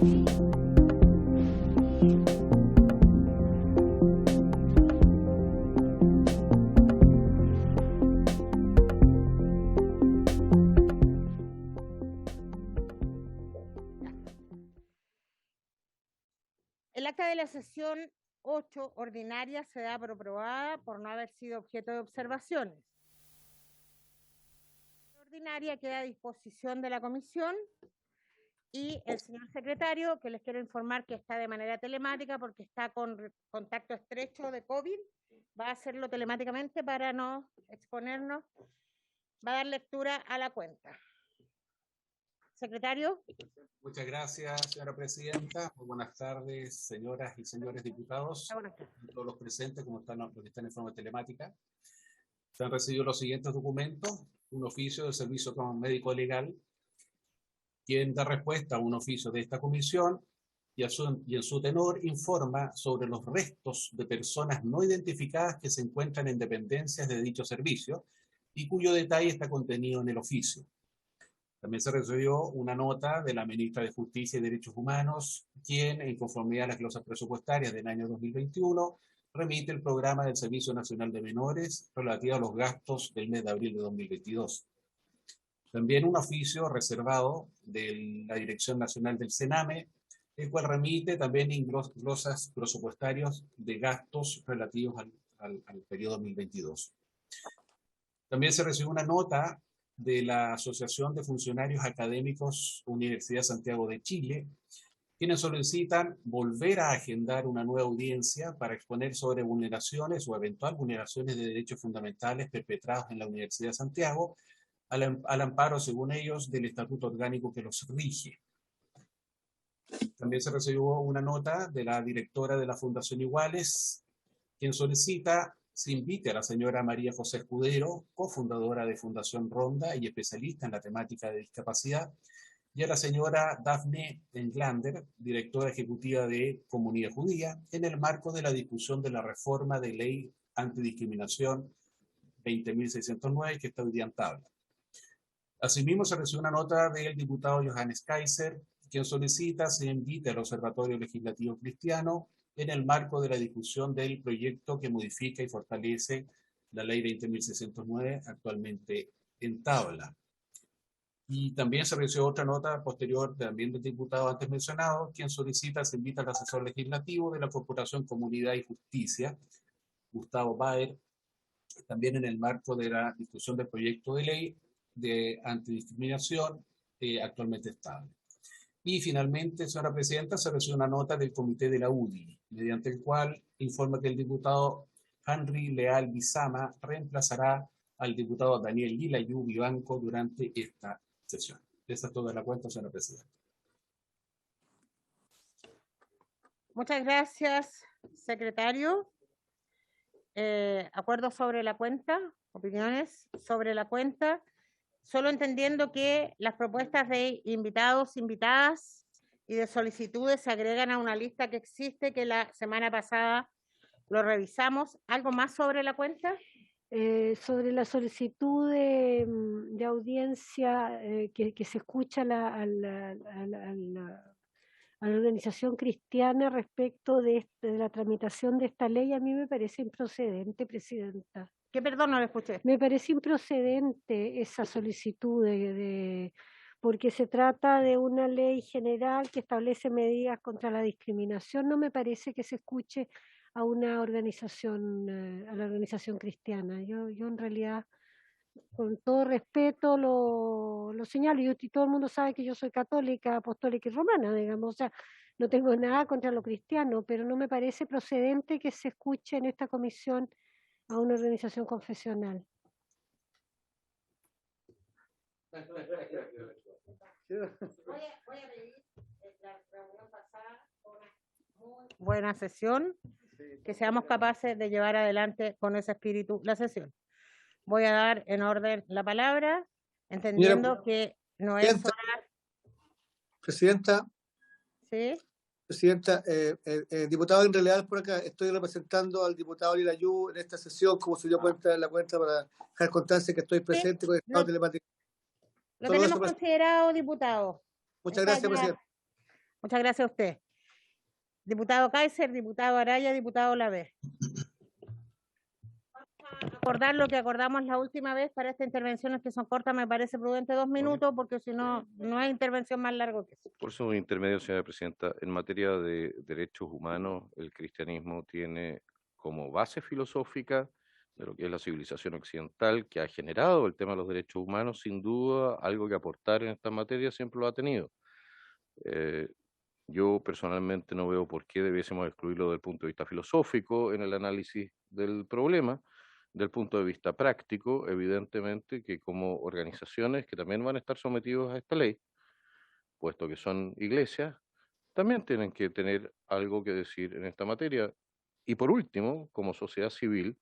El acta de la sesión 8 ordinaria se da por aprobada por no haber sido objeto de observaciones. La ordinaria queda a disposición de la comisión y el señor secretario, que les quiero informar que está de manera telemática porque está con contacto estrecho de COVID, va a hacerlo telemáticamente para no exponernos, va a dar lectura a la cuenta. Secretario. Muchas gracias, señora presidenta. Muy buenas tardes, señoras y señores diputados. Buenas tardes. Todos los presentes, como están los que están en forma telemática. Se han recibido los siguientes documentos. Un oficio del Servicio Médico Legal, quien da respuesta a un oficio de esta comisión y en su tenor informa sobre los restos de personas no identificadas que se encuentran en dependencias de dicho servicio y cuyo detalle está contenido en el oficio. También se recibió una nota de la ministra de Justicia y Derechos Humanos, quien, en conformidad a las glosas presupuestarias del año 2021, remite el programa del Servicio Nacional de Menores relativo a los gastos del mes de abril de 2022. También un oficio reservado de la Dirección Nacional del Sename, el cual remite también glosas presupuestarios de gastos relativos al periodo 2022. También se recibió una nota de la Asociación de Funcionarios Académicos Universidad Santiago de Chile, quienes solicitan volver a agendar una nueva audiencia para exponer sobre vulneraciones o eventual vulneraciones de derechos fundamentales perpetrados en la Universidad de Santiago, al amparo, según ellos, del estatuto orgánico que los rige. También se recibió una nota de la directora de la Fundación Iguales, quien solicita se invite a la señora María José Escudero, cofundadora de Fundación Ronda y especialista en la temática de discapacidad, y a la señora Daphne Englander, directora ejecutiva de Comunidad Judía, en el marco de la discusión de la reforma de ley antidiscriminación 20.609 que está hoy día en tabla. Asimismo, se recibió una nota del diputado Johannes Kaiser, quien solicita se invite al Observatorio Legislativo Cristiano en el marco de la discusión del proyecto que modifica y fortalece la ley 20.609 actualmente en tabla. Y también se recibió otra nota posterior también del diputado antes mencionado, quien solicita se invita al asesor legislativo de la Corporación Comunidad y Justicia, Gustavo Baer, también en el marco de la discusión del proyecto de ley de antidiscriminación actualmente estable. Y finalmente, señora presidenta, se recibió una nota del comité de la UDI, mediante el cual informa que el diputado Henry Leal Bizama reemplazará al diputado Daniel Guilayú Vivanco durante esta sesión. Esa es toda la cuenta, señora presidenta. Muchas gracias, secretario. Acuerdos sobre la cuenta, opiniones sobre la cuenta. Solo entendiendo que las propuestas de invitados, invitadas y de solicitudes se agregan a una lista que existe, que la semana pasada lo revisamos. ¿Algo más sobre la cuenta? Sobre la solicitud de audiencia que se escucha a la organización cristiana respecto de la tramitación de esta ley, a mí me parece improcedente, presidenta. ¿Qué perdón? No lo escuché. Me parece improcedente esa solicitud porque se trata de una ley general que establece medidas contra la discriminación. No me parece que se escuche a una organización, a la organización cristiana. Yo en realidad, con todo respeto, lo señalo. Y todo el mundo sabe que yo soy católica, apostólica y romana, digamos. O sea, no tengo nada contra lo cristiano, pero no me parece procedente que se escuche en esta comisión a una organización confesional. Voy a pedir la reunión pasada una muy buena sesión, que seamos capaces de llevar adelante con ese espíritu la sesión. Voy a dar en orden la palabra, entendiendo que no es hora. Presidenta. ¿Sí? Presidenta, diputado, en realidad por acá estoy representando al diputado Guilayú en esta sesión, como se dio cuenta en la cuenta, para dejar constancia que estoy presente con el estado telemático. Lo tenemos considerado, diputado. Muchas gracias, presidente. Muchas gracias a usted. Diputado Kaiser, diputado Araya, diputado Lavé. Acordar lo que acordamos la última vez para estas intervenciones que son cortas, me parece prudente 2 minutos, porque si no, no hay intervención más largo que eso. Por eso, intermedio, señora presidenta, en materia de derechos humanos, el cristianismo tiene como base filosófica de lo que es la civilización occidental, que ha generado el tema de los derechos humanos, sin duda, algo que aportar en esta materia siempre lo ha tenido. Yo personalmente no veo por qué debiésemos excluirlo desde el punto de vista filosófico en el análisis del problema. Del punto de vista práctico, evidentemente que como organizaciones que también van a estar sometidos a esta ley, puesto que son iglesias, también tienen que tener algo que decir en esta materia. Y por último, como sociedad civil,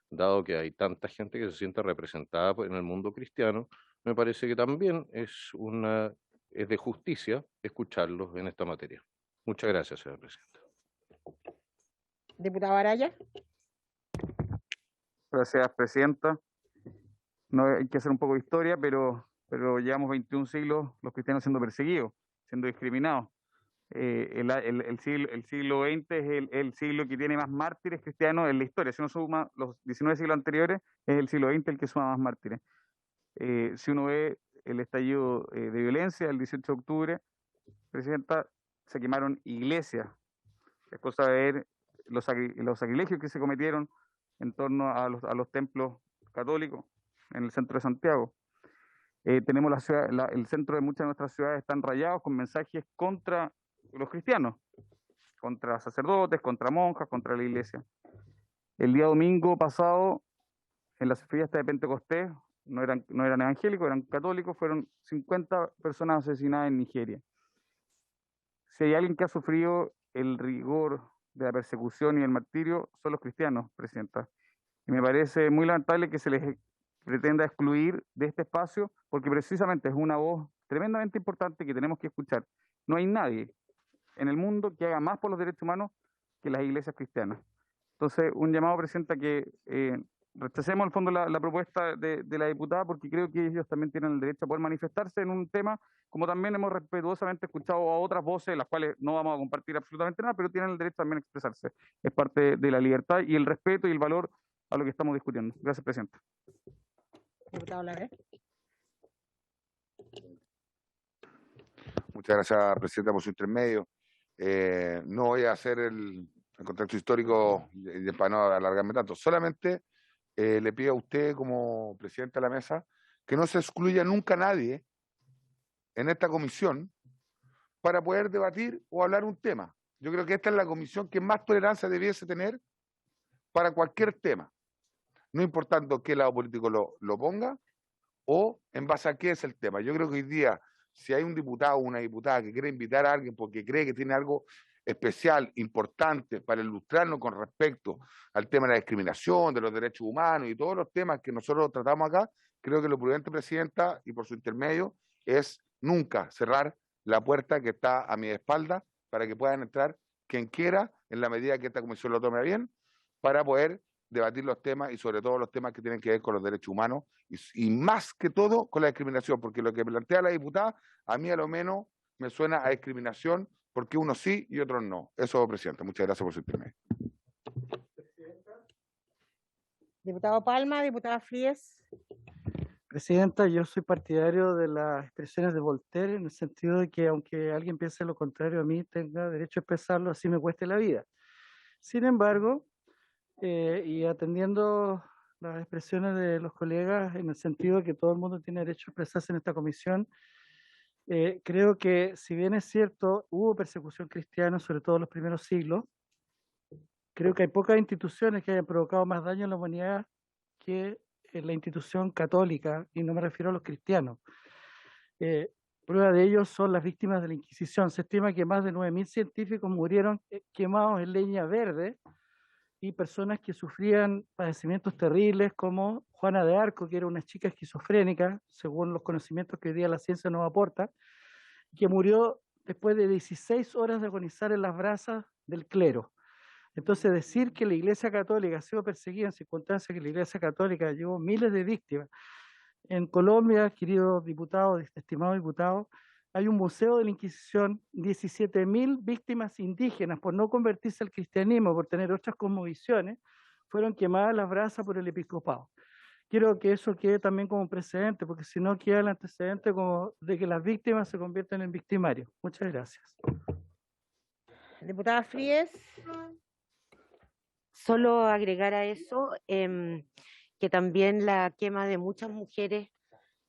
dado que hay tanta gente que se siente representada en el mundo cristiano, me parece que también es de justicia escucharlos en esta materia. Muchas gracias, señora presidenta. Diputado Araya. Gracias, presidenta. No hay que hacer un poco de historia, pero llevamos 21 siglos los cristianos siendo perseguidos, siendo discriminados. El siglo XX es el siglo que tiene más mártires cristianos en la historia. Si uno suma los 19 siglos anteriores, es el siglo XX el que suma más mártires. Si uno ve el estallido de violencia el 18 de octubre, presidenta, se quemaron iglesias. Es cosa de ver los sacrilegios que se cometieron en torno a los templos católicos en el centro de Santiago. Tenemos el centro de muchas de nuestras ciudades están rayados con mensajes contra los cristianos, contra sacerdotes, contra monjas, contra la iglesia. El día domingo pasado, en las fiestas de Pentecostés, no eran evangélicos, eran católicos, fueron 50 personas asesinadas en Nigeria. Si hay alguien que ha sufrido el rigor de la persecución y el martirio, son los cristianos, presidenta. Y me parece muy lamentable que se les pretenda excluir de este espacio, porque precisamente es una voz tremendamente importante que tenemos que escuchar. No hay nadie en el mundo que haga más por los derechos humanos que las iglesias cristianas. Entonces, un llamado, presidenta, que rechacemos al fondo la propuesta de la diputada, porque creo que ellos también tienen el derecho a poder manifestarse en un tema, como también hemos respetuosamente escuchado a otras voces, las cuales no vamos a compartir absolutamente nada, pero tienen el derecho también a expresarse. Es parte de la libertad y el respeto y el valor a lo que estamos discutiendo. Gracias, presidenta. Diputado Lavé. Muchas gracias, presidenta, por su intermedio. No voy a hacer el contexto histórico para no alargarme tanto. Solamente le pido a usted, como presidente de la mesa, que no se excluya nunca a nadie en esta comisión para poder debatir o hablar un tema. Yo creo que esta es la comisión que más tolerancia debiese tener para cualquier tema, no importando qué lado político lo ponga o en base a qué es el tema. Yo creo que hoy día, si hay un diputado o una diputada que quiere invitar a alguien porque cree que tiene algo especial, importante, para ilustrarnos con respecto al tema de la discriminación, de los derechos humanos y todos los temas que nosotros tratamos acá, creo que lo prudente, presidenta, y por su intermedio, es nunca cerrar la puerta que está a mi espalda para que puedan entrar quien quiera, en la medida que esta comisión lo tome bien, para poder debatir los temas y sobre todo los temas que tienen que ver con los derechos humanos y más que todo con la discriminación, porque lo que plantea la diputada a mí a lo menos me suena a discriminación porque unos sí y otros no. Eso, presidente. Muchas gracias por su intermedio. Diputado Palma, diputada Fríes. Presidenta, yo soy partidario de las expresiones de Voltaire en el sentido de que aunque alguien piense lo contrario a mí, tenga derecho a expresarlo, así me cueste la vida. Sin embargo, y atendiendo las expresiones de los colegas en el sentido de que todo el mundo tiene derecho a expresarse en esta comisión, creo que si bien es cierto, hubo persecución cristiana, sobre todo en los primeros siglos, creo que hay pocas instituciones que hayan provocado más daño en la humanidad que la institución católica, y no me refiero a los cristianos. Prueba de ello son las víctimas de la Inquisición. Se estima que más de 9.000 científicos murieron quemados en leña verde, y personas que sufrían padecimientos terribles como Juana de Arco, que era una chica esquizofrénica, según los conocimientos que hoy día la ciencia nos aporta, que murió después de 16 horas de agonizar en las brasas del clero. Entonces, decir que la Iglesia Católica ha sido perseguida en circunstancias que la Iglesia Católica llevó miles de víctimas. En Colombia, querido diputado, estimado diputado, hay un museo de la Inquisición, 17.000 víctimas indígenas por no convertirse al cristianismo, por tener otras cosmovisiones, fueron quemadas las brasas por el episcopado. Quiero que eso quede también como precedente, porque si no queda el antecedente como de que las víctimas se convierten en victimarios. Muchas gracias. Diputada Fríes. Solo agregar a eso que también la quema de muchas mujeres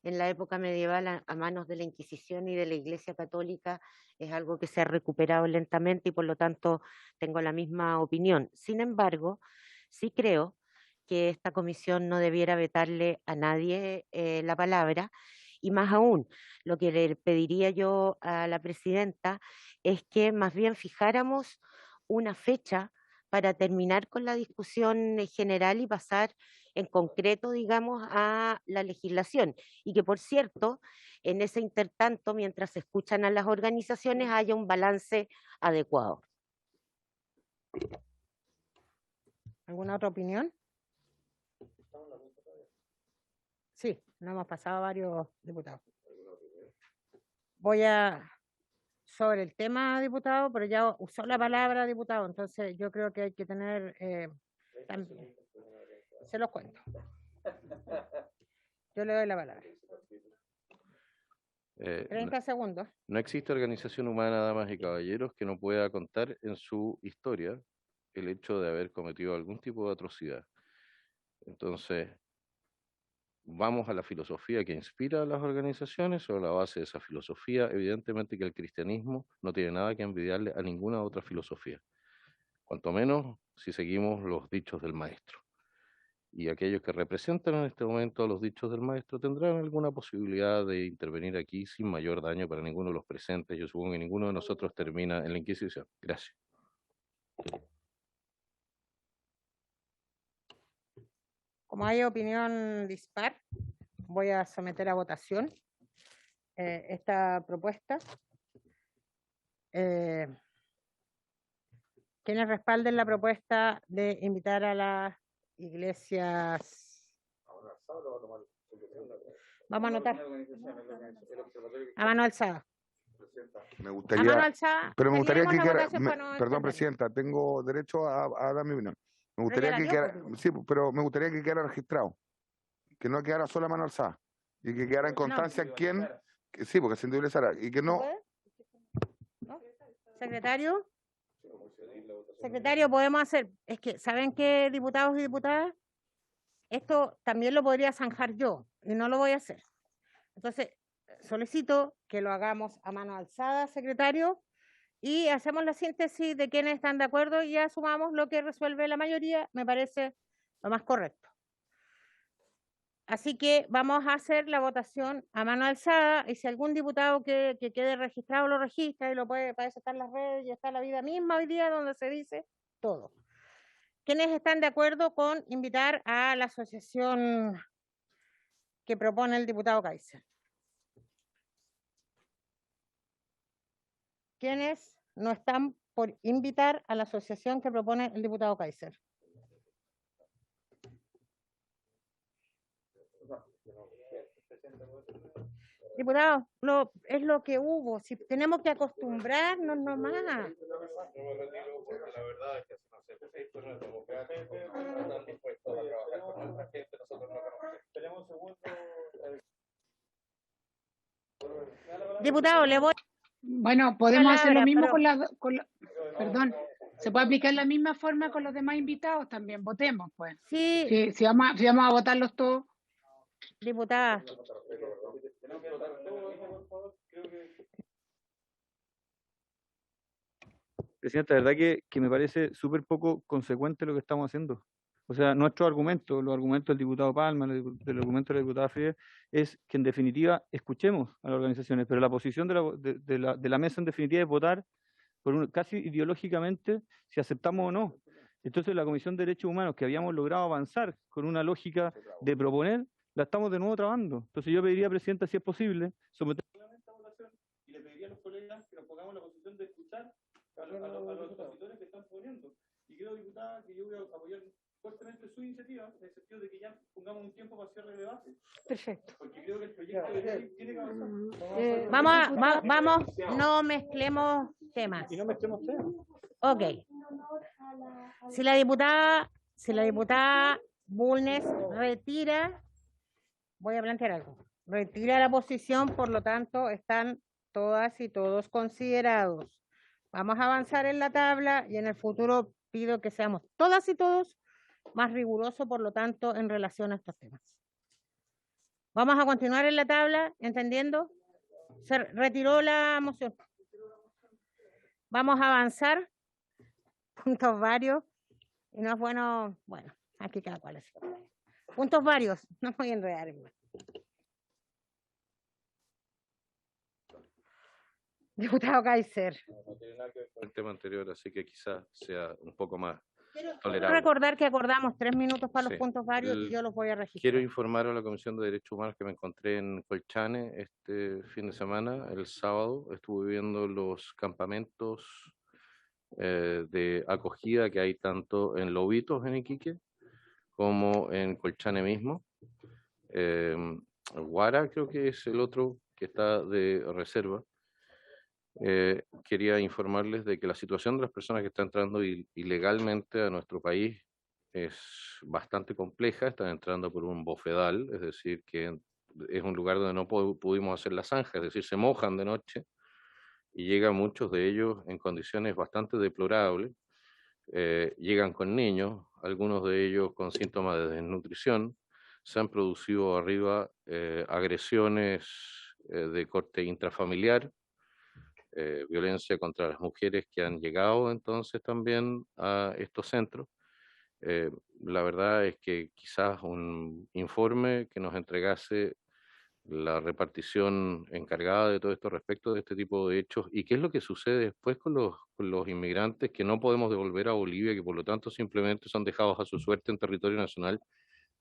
en la época medieval a manos de la Inquisición y de la Iglesia Católica es algo que se ha recuperado lentamente y por lo tanto tengo la misma opinión. Sin embargo, sí creo que esta comisión no debiera vetarle a nadie la palabra, y más aún, lo que le pediría yo a la presidenta es que más bien fijáramos una fecha para terminar con la discusión general y pasar en concreto, digamos, a la legislación. Y que, por cierto, en ese intertanto, mientras se escuchan a las organizaciones, haya un balance adecuado. ¿Alguna otra opinión? Sí, no hemos pasado a varios diputados. Voy a, sobre el tema, diputado, pero ya usó la palabra diputado, entonces yo creo que hay que tener, también, se los cuento. Yo le doy la palabra. 30 segundos. No existe organización humana, damas y caballeros, que no pueda contar en su historia el hecho de haber cometido algún tipo de atrocidad. Entonces, ¿vamos a la filosofía que inspira a las organizaciones o a la base de esa filosofía? Evidentemente que el cristianismo no tiene nada que envidiarle a ninguna otra filosofía, cuanto menos si seguimos los dichos del maestro. Y aquellos que representan en este momento los dichos del maestro tendrán alguna posibilidad de intervenir aquí sin mayor daño para ninguno de los presentes. Yo supongo que ninguno de nosotros termina en la Inquisición. Gracias. Como hay opinión dispar, voy a someter a votación esta propuesta. ¿Quiénes respalden la propuesta de invitar a las iglesias? Vamos a anotar. A mano alzada. Me A gustaría, mano alzada. pero me gustaría que teníamos la quedara, votación para no perdón, extendernos. presidenta, tengo derecho a dar mi opinión. Me Pero ya gustaría la que dio, quedara, pues. sí, pero me gustaría que quedara registrado, que no quedara sola mano alzada y que quedara en constancia quién, que, sí, porque se individualizara y que no. ¿Puede? ¿No? Secretario. Secretario, podemos hacer, es que, ¿saben qué, diputados y diputadas? Esto también lo podría zanjar yo y no lo voy a hacer. Entonces, solicito que lo hagamos a mano alzada, secretario, y hacemos la síntesis de quienes están de acuerdo y asumamos lo que resuelve la mayoría, me parece lo más correcto. Así que vamos a hacer la votación a mano alzada y si algún diputado que quede registrado lo registra y lo puede, para eso están las redes y está la vida misma hoy día donde se dice todo. ¿Quiénes están de acuerdo con invitar a la asociación que propone el diputado Kaiser? ¿Quiénes no están por invitar a la asociación que propone el diputado Kaiser? Diputado, es lo que hubo, si tenemos que acostumbrarnos nomás. Yo me retiro porque la verdad es que esto no es democrático, no están dispuestos a trabajar con nuestra gente, nosotros no conocemos. Tenemos un segundo. Diputado, le voy. Bueno, podemos hacer lo mismo Palabra, perdón, se puede aplicar la misma forma con los demás invitados también, votemos pues. Sí, Si vamos a votarlos todos. diputada. Presidenta, la verdad que me parece súper poco consecuente lo que estamos haciendo. O sea, nuestro argumento, los argumentos del diputado Palma, del argumento de la diputada Frías, es que en definitiva escuchemos a las organizaciones, pero la posición de la mesa en definitiva es votar casi ideológicamente si aceptamos o no. Entonces la Comisión de Derechos Humanos, que habíamos logrado avanzar con una lógica de proponer, la estamos de nuevo trabando. Entonces yo pediría, Presidenta, si es posible, someter a votación y le pediría a los colegas que nos pongamos en la posición de escuchar a los opositores que están poniendo. Y creo, diputada, que yo voy a apoyar fuertemente su iniciativa, en el sentido de que ya pongamos un tiempo para cierre de debate. Perfecto. Porque creo que el proyecto de ley tiene que avanzar. Vamos, no mezclemos temas. Y no mezclemos temas. Ok. Si la diputada Bulnes retira, voy a plantear algo, retira la posición, por lo tanto están todas y todos considerados. Vamos a avanzar en la tabla y en el futuro pido que seamos todas y todos más rigurosos, por lo tanto, en relación a estos temas. Vamos a continuar en la tabla, entendiendo. Se retiró la moción. Vamos a avanzar. Puntos varios. Y no es bueno, aquí cada cual es. Puntos varios, no voy a enredar. Diputado Kaiser. No tiene nada que ver con el tema anterior, así que quizás sea un poco más Quiero tolerable. recordar que acordamos 3 minutos para Sí. los puntos varios y yo los voy a registrar. Quiero informar a la Comisión de Derechos Humanos que me encontré en Colchane este fin de semana, el sábado. Estuve viendo los campamentos de acogida que hay tanto en Lobitos, en Iquique, como en Colchane mismo. Guara creo que es el otro que está de reserva. Quería informarles de que la situación de las personas que están entrando ilegalmente a nuestro país es bastante compleja. Están entrando por un bofedal, es decir, que es un lugar donde no pudimos hacer la zanja, es decir, se mojan de noche y llegan muchos de ellos en condiciones bastante deplorables. Llegan con niños, algunos de ellos con síntomas de desnutrición. Se han producido arriba agresiones de corte intrafamiliar, violencia contra las mujeres que han llegado entonces también a estos centros. La verdad es que quizás un informe que nos entregase la repartición encargada de todo esto respecto de este tipo de hechos y qué es lo que sucede después con los inmigrantes que no podemos devolver a Bolivia, que por lo tanto simplemente son dejados a su suerte en territorio nacional,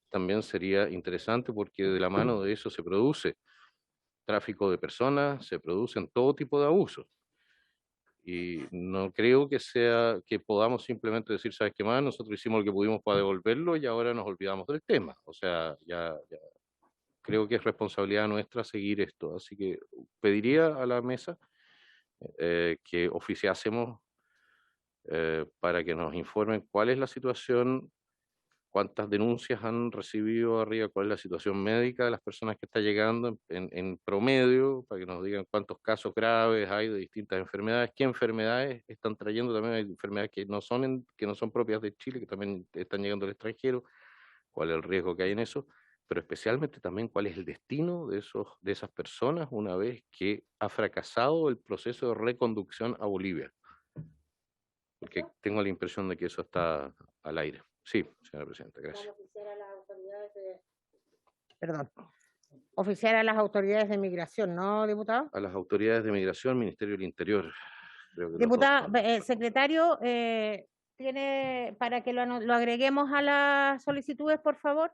también sería interesante, porque de la mano de eso se produce tráfico de personas, se producen todo tipo de abusos. Y no creo que podamos simplemente decir, ¿sabes qué más? Nosotros hicimos lo que pudimos para devolverlo y ahora nos olvidamos del tema. O sea, ya creo que es responsabilidad nuestra seguir esto. Así que pediría a la mesa que oficiásemos para que nos informen cuál es la situación, cuántas denuncias han recibido arriba, cuál es la situación médica de las personas que están llegando en promedio, para que nos digan cuántos casos graves hay de distintas enfermedades, qué enfermedades están trayendo. También hay enfermedades que no son propias de Chile, que también están llegando al extranjero, cuál es el riesgo que hay en eso, pero especialmente también cuál es el destino de esas personas una vez que ha fracasado el proceso de reconducción a Bolivia. Porque tengo la impresión de que eso está al aire. Sí, señora presidenta, gracias. Oficiar a las autoridades de migración, ¿no, diputado? A las autoridades de migración, Ministerio del Interior. Creo que Diputado, secretario, ¿tiene para que lo agreguemos a las solicitudes, por favor?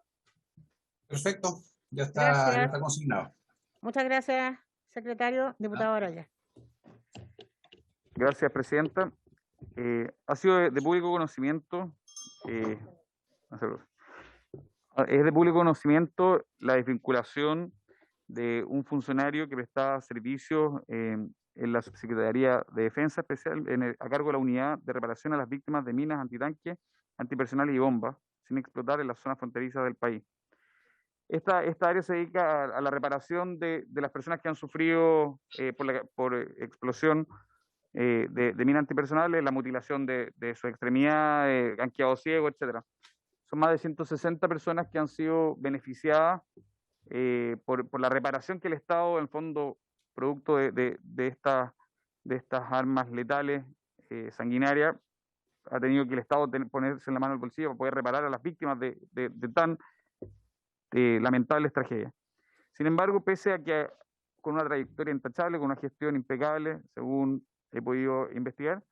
Perfecto, ya Gracias. está consignado. Muchas gracias, secretario. Diputado Araya. Gracias, presidenta. Ha sido de público conocimiento, es de público conocimiento la desvinculación de un funcionario que prestaba servicios en la Subsecretaría de Defensa Especial a cargo de la Unidad de Reparación a las Víctimas de Minas Antitanque, Antipersonales y Bombas, sin explotar en las zonas fronterizas del país. Esta área se dedica a la reparación de las personas que han sufrido por explosión de minas antipersonales, la mutilación de su extremidad, han quedado ciegos, etc. Son más de 160 personas que han sido beneficiadas por la reparación que el Estado, en el fondo, producto de estas armas letales sanguinarias, ha tenido que el Estado ponerse en la mano del bolsillo para poder reparar a las víctimas de tan lamentables tragedias. Sin embargo, pese a que con una trayectoria intachable, con una gestión impecable, según he podido investigar,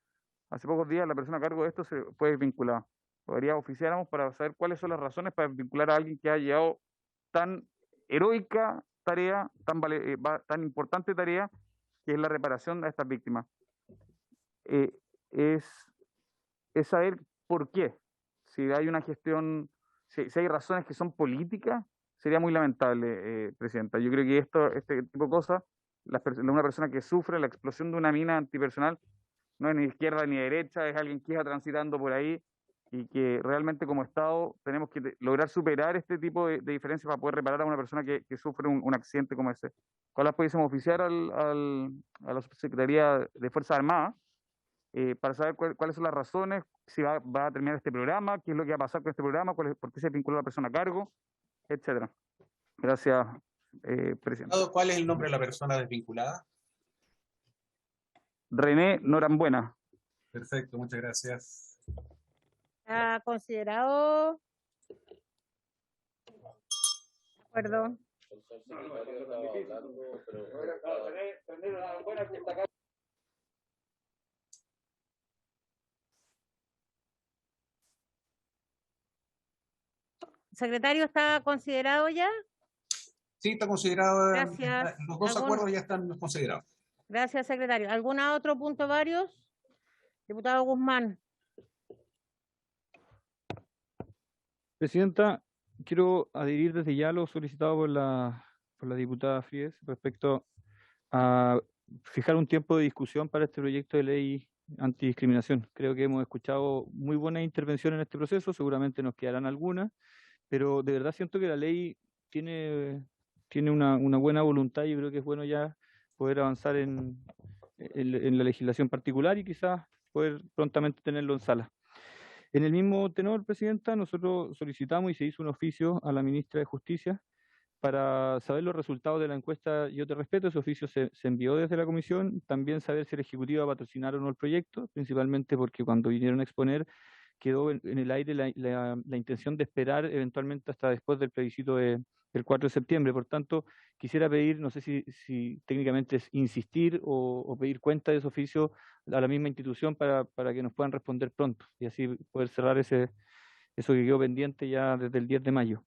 hace pocos días la persona a cargo de esto se fue desvinculada. Podría oficiáramos para saber cuáles son las razones para vincular a alguien que ha llevado tan heroica tarea, tan importante tarea, que es la reparación a estas víctimas. Es saber por qué. Si si hay una gestión, si hay razones que son políticas, sería muy lamentable, Presidenta. Yo creo que este tipo de cosas, una persona que sufre la explosión de una mina antipersonal no es ni izquierda ni derecha, es alguien que está transitando por ahí y que realmente como Estado tenemos que lograr superar este tipo de diferencias para poder reparar a una persona que sufre un accidente como ese. ¿Cuál pudiésemos oficiar a la Subsecretaría de Fuerzas Armadas para saber cuáles son las razones, si va a terminar este programa, qué es lo que va a pasar con este programa, por qué se vinculó la persona a cargo, etcétera? Gracias, Presidente. ¿Cuál es el nombre de la persona desvinculada? René Norambuena. Perfecto, muchas gracias. ¿Está considerado? De acuerdo. Secretario, ¿está considerado ya? Sí, está considerado. Gracias. Los dos acuerdos ya están considerados. Gracias, secretario. ¿Algún otro punto varios? Diputado Guzmán. Presidenta, quiero adherir desde ya lo solicitado por la diputada Fries respecto a fijar un tiempo de discusión para este proyecto de ley antidiscriminación. Creo que hemos escuchado muy buenas intervenciones en este proceso, seguramente nos quedarán algunas, pero de verdad siento que la ley tiene una buena voluntad y yo creo que es bueno ya poder avanzar en la legislación particular y quizás poder prontamente tenerlo en sala. En el mismo tenor, Presidenta, nosotros solicitamos y se hizo un oficio a la ministra de Justicia para saber los resultados de la encuesta Yo Te Respeto. Ese oficio se envió desde la comisión, también saber si el Ejecutivo va a patrocinar o no el proyecto, principalmente porque cuando vinieron a exponer quedó en el aire la intención de esperar eventualmente hasta después del plebiscito del 4 de septiembre. Por tanto, quisiera pedir, no sé si técnicamente es insistir o pedir cuenta de ese oficio a la misma institución para que nos puedan responder pronto y así poder cerrar eso que quedó pendiente ya desde el 10 de mayo.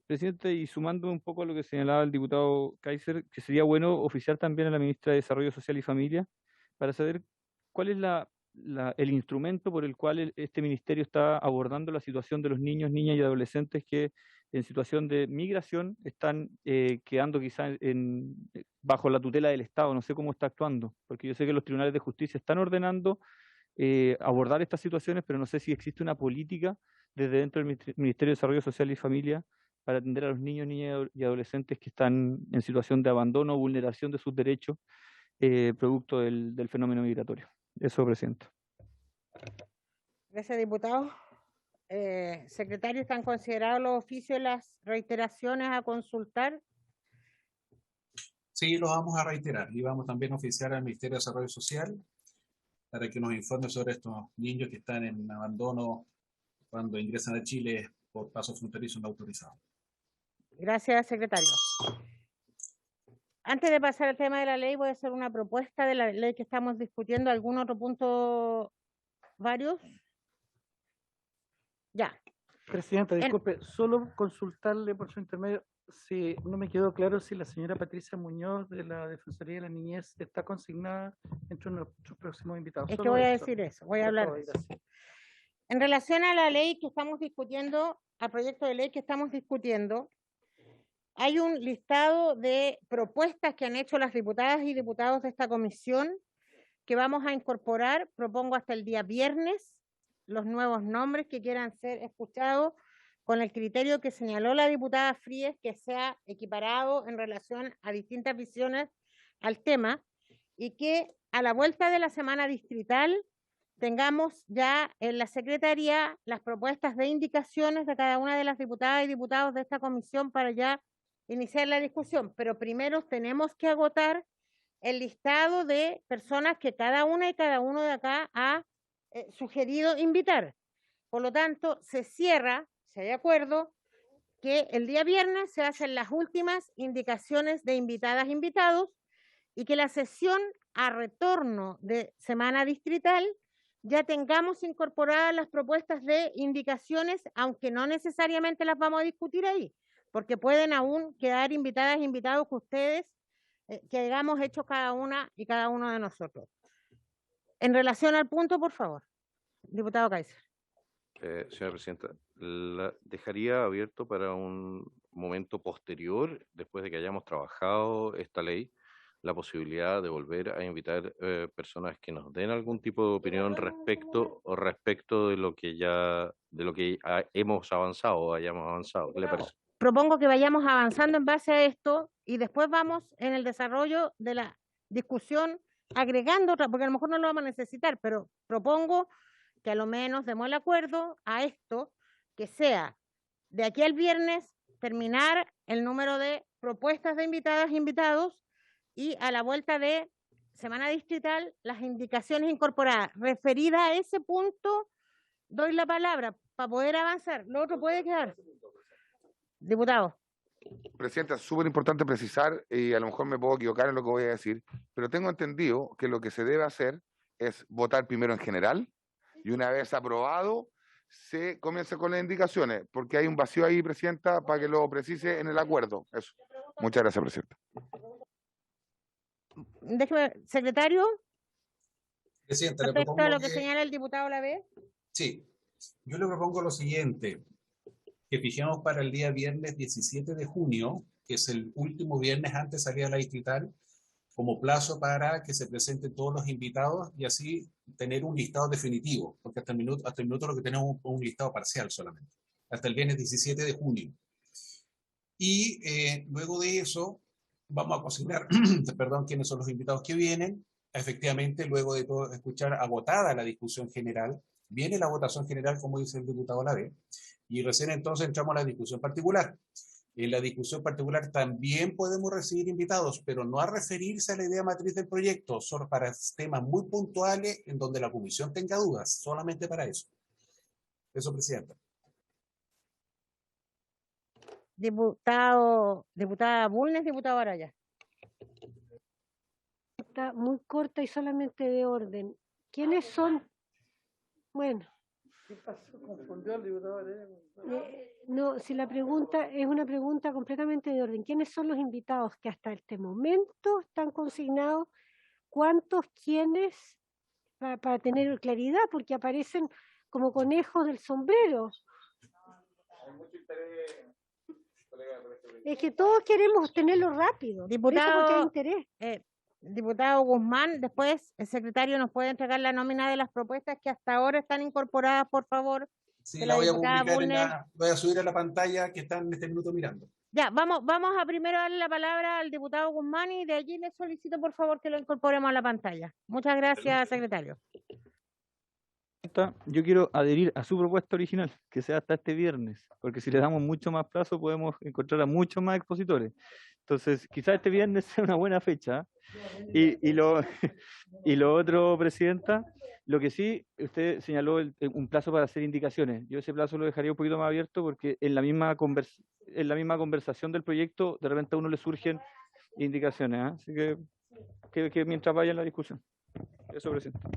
Presidente, y sumando un poco a lo que señalaba el diputado Kaiser, que sería bueno oficiar también a la ministra de Desarrollo Social y Familia para saber cuál es el instrumento por el cual este ministerio está abordando la situación de los niños, niñas y adolescentes que en situación de migración están quedando quizás bajo la tutela del Estado. No sé cómo está actuando, porque yo sé que los tribunales de justicia están ordenando abordar estas situaciones, pero no sé si existe una política desde dentro del Ministerio de Desarrollo Social y Familia para atender a los niños, niñas y adolescentes que están en situación de abandono o vulneración de sus derechos producto del fenómeno migratorio. Eso, Presidente. Gracias, diputado. Secretario, ¿están considerados los oficios y las reiteraciones a consultar? Sí, los vamos a reiterar y vamos también a oficiar al Ministerio de Desarrollo Social para que nos informe sobre estos niños que están en abandono cuando ingresan a Chile por paso fronterizo no autorizado. Gracias, secretario. Antes de pasar al tema de la ley, voy a hacer una propuesta de la ley que estamos discutiendo. ¿Algún otro punto varios? Ya. Presidenta, disculpe, solo consultarle por su intermedio, si no me quedó claro si la señora Patricia Muñoz de la Defensoría de la Niñez está consignada entre nuestros próximos invitados. Es que voy a decir eso, voy a hablar de eso. En relación a la ley que estamos discutiendo, al proyecto de ley que estamos discutiendo, hay un listado de propuestas que han hecho las diputadas y diputados de esta comisión que vamos a incorporar. Propongo hasta el día viernes los nuevos nombres que quieran ser escuchados con el criterio que señaló la diputada Fries, que sea equiparado en relación a distintas visiones al tema y que a la vuelta de la semana distrital tengamos ya en la Secretaría las propuestas de indicaciones de cada una de las diputadas y diputados de esta comisión para ya iniciar la discusión. Pero primero tenemos que agotar el listado de personas que cada una y cada uno de acá ha sugerido invitar. Por lo tanto, se cierra, si hay acuerdo, que el día viernes se hacen las últimas indicaciones de invitadas e invitados y que la sesión a retorno de semana distrital ya tengamos incorporadas las propuestas de indicaciones, aunque no necesariamente las vamos a discutir ahí, porque pueden aún quedar invitadas e invitados que ustedes que hayamos hecho cada una y cada uno de nosotros. En relación al punto, por favor, diputado Kaiser. Señora Presidenta, dejaría abierto para un momento posterior, después de que hayamos trabajado esta ley, la posibilidad de volver a invitar personas que nos den algún tipo de opinión respecto de lo que hemos avanzado o hayamos avanzado. ¿Qué le parece? Propongo que vayamos avanzando en base a esto y después vamos en el desarrollo de la discusión agregando otra, porque a lo mejor no lo vamos a necesitar, pero propongo que a lo menos demos el acuerdo a esto, que sea de aquí al viernes terminar el número de propuestas de invitadas e invitados y a la vuelta de semana distrital las indicaciones incorporadas. Referida a ese punto, doy la palabra para poder avanzar. Lo otro puede quedar. Diputado. Presidenta, es súper importante precisar, y a lo mejor me puedo equivocar en lo que voy a decir, pero tengo entendido que lo que se debe hacer es votar primero en general y una vez aprobado se comienza con las indicaciones, porque hay un vacío ahí, Presidenta, para que lo precise en el acuerdo. Eso. Muchas gracias, Presidenta. Déjeme, secretario. Presidenta, respecto a lo que señala el diputado Lavé. Sí, yo le propongo lo siguiente, que fijemos para el día viernes 17 de junio, que es el último viernes antes de salir a la distrital, como plazo para que se presenten todos los invitados y así tener un listado definitivo, porque hasta el minuto lo que tenemos es un listado parcial solamente, hasta el viernes 17 de junio. Y luego de eso vamos a consignar, perdón, quiénes son los invitados que vienen. Efectivamente, luego de todo escuchar agotada la discusión general, viene la votación general, como dice el diputado Lavé, y recién entonces entramos a la discusión particular. En la discusión particular también podemos recibir invitados, pero no a referirse a la idea matriz del proyecto, solo para temas muy puntuales en donde la comisión tenga dudas, solamente para eso. Eso, Presidenta. Diputada Bulnes, diputado Araya. Está muy corta y solamente de orden. ¿Quiénes son? Bueno. ¿Qué pasó? ¿Confundió al diputado Araya? No, si la pregunta es una pregunta completamente de orden. ¿Quiénes son los invitados que hasta este momento están consignados? ¿Cuántos quiénes? Para tener claridad, porque aparecen como conejos del sombrero. Hay mucho interés. Es que todos queremos tenerlo rápido. Diputado, interés. Diputado Guzmán, después el secretario nos puede entregar la nómina de las propuestas que hasta ahora están incorporadas, por favor. Sí, la voy a publicar, voy a subir a la pantalla que están en este minuto mirando. Ya, vamos a primero darle la palabra al diputado Guzmán y de allí le solicito por favor que lo incorporemos a la pantalla. Muchas gracias, secretario. Yo quiero adherir a su propuesta original, que sea hasta este viernes, porque si le damos mucho más plazo podemos encontrar a muchos más expositores. Entonces, quizás este viernes sea una buena fecha. Y lo otro, Presidenta, lo que sí, usted señaló un plazo para hacer indicaciones. Yo ese plazo lo dejaría un poquito más abierto porque en la misma conversación del proyecto, de repente a uno le surgen indicaciones. Así que mientras vaya en la discusión. Eso, Presidenta.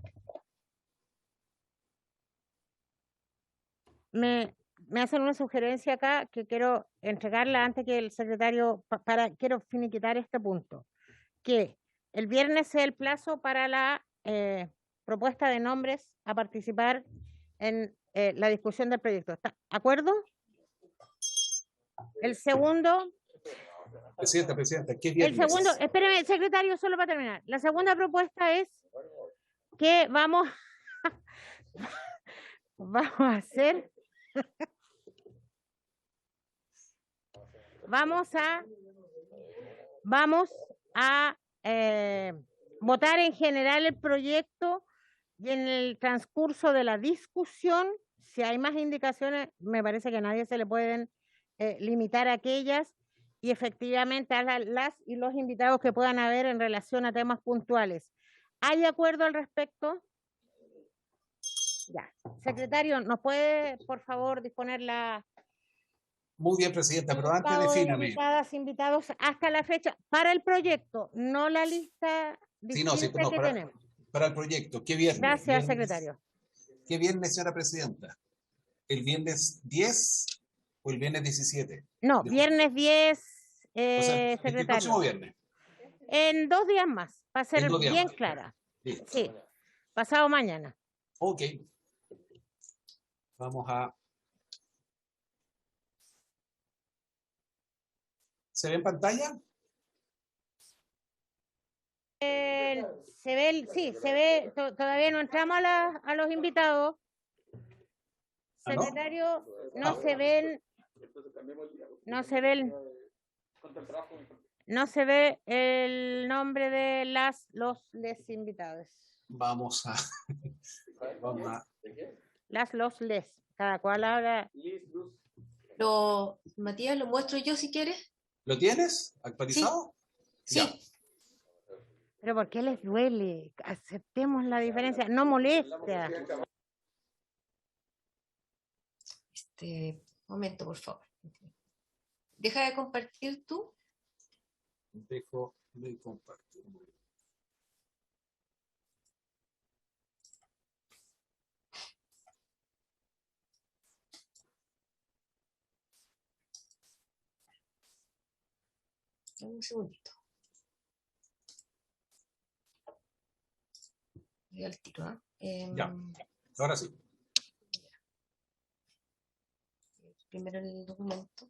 Me hacen una sugerencia acá que quiero entregarla antes que el secretario, quiero finiquitar este punto, que el viernes sea el plazo para la propuesta de nombres a participar en la discusión del proyecto. ¿Está de acuerdo? El segundo... Presidenta, ¿qué viernes? El segundo, espéreme, secretario, solo para terminar. La segunda propuesta es que vamos a hacer... Vamos a votar en general el proyecto y en el transcurso de la discusión, si hay más indicaciones, me parece que a nadie se le pueden limitar aquellas y efectivamente a las y los invitados que puedan haber en relación a temas puntuales. ¿Hay acuerdo al respecto? Ya. Secretario, ¿nos puede, por favor, disponer la... Muy bien, Presidenta, pero antes defíname. Invitados hasta la fecha para el proyecto, no la lista que tenemos. Para el proyecto, ¿qué viernes? Gracias, secretario. ¿Qué viernes, señora Presidenta? ¿El viernes 10 o el viernes 17? No, viernes 10, secretario. El próximo viernes. En 2 días más, para ser bien clara. Sí, pasado mañana. Ok. Vamos a... ¿Se ve en pantalla? Se ve, sí, se ve, todavía no entramos a los invitados. ¿Ah, no? Secretario, no se ven, no se ven, no se ve el nombre de les invitados. Vamos a... Les, cada cual habla. Matías, lo muestro yo si quieres. ¿Lo tienes actualizado? Sí. Ya. Pero ¿por qué les duele? Aceptemos la diferencia, no molesta. Momento, por favor. Deja de compartir tú. Dejo de compartir. Un segundito. Voy al tiro, ¿ah? Ya, ahora sí. Primero el documento.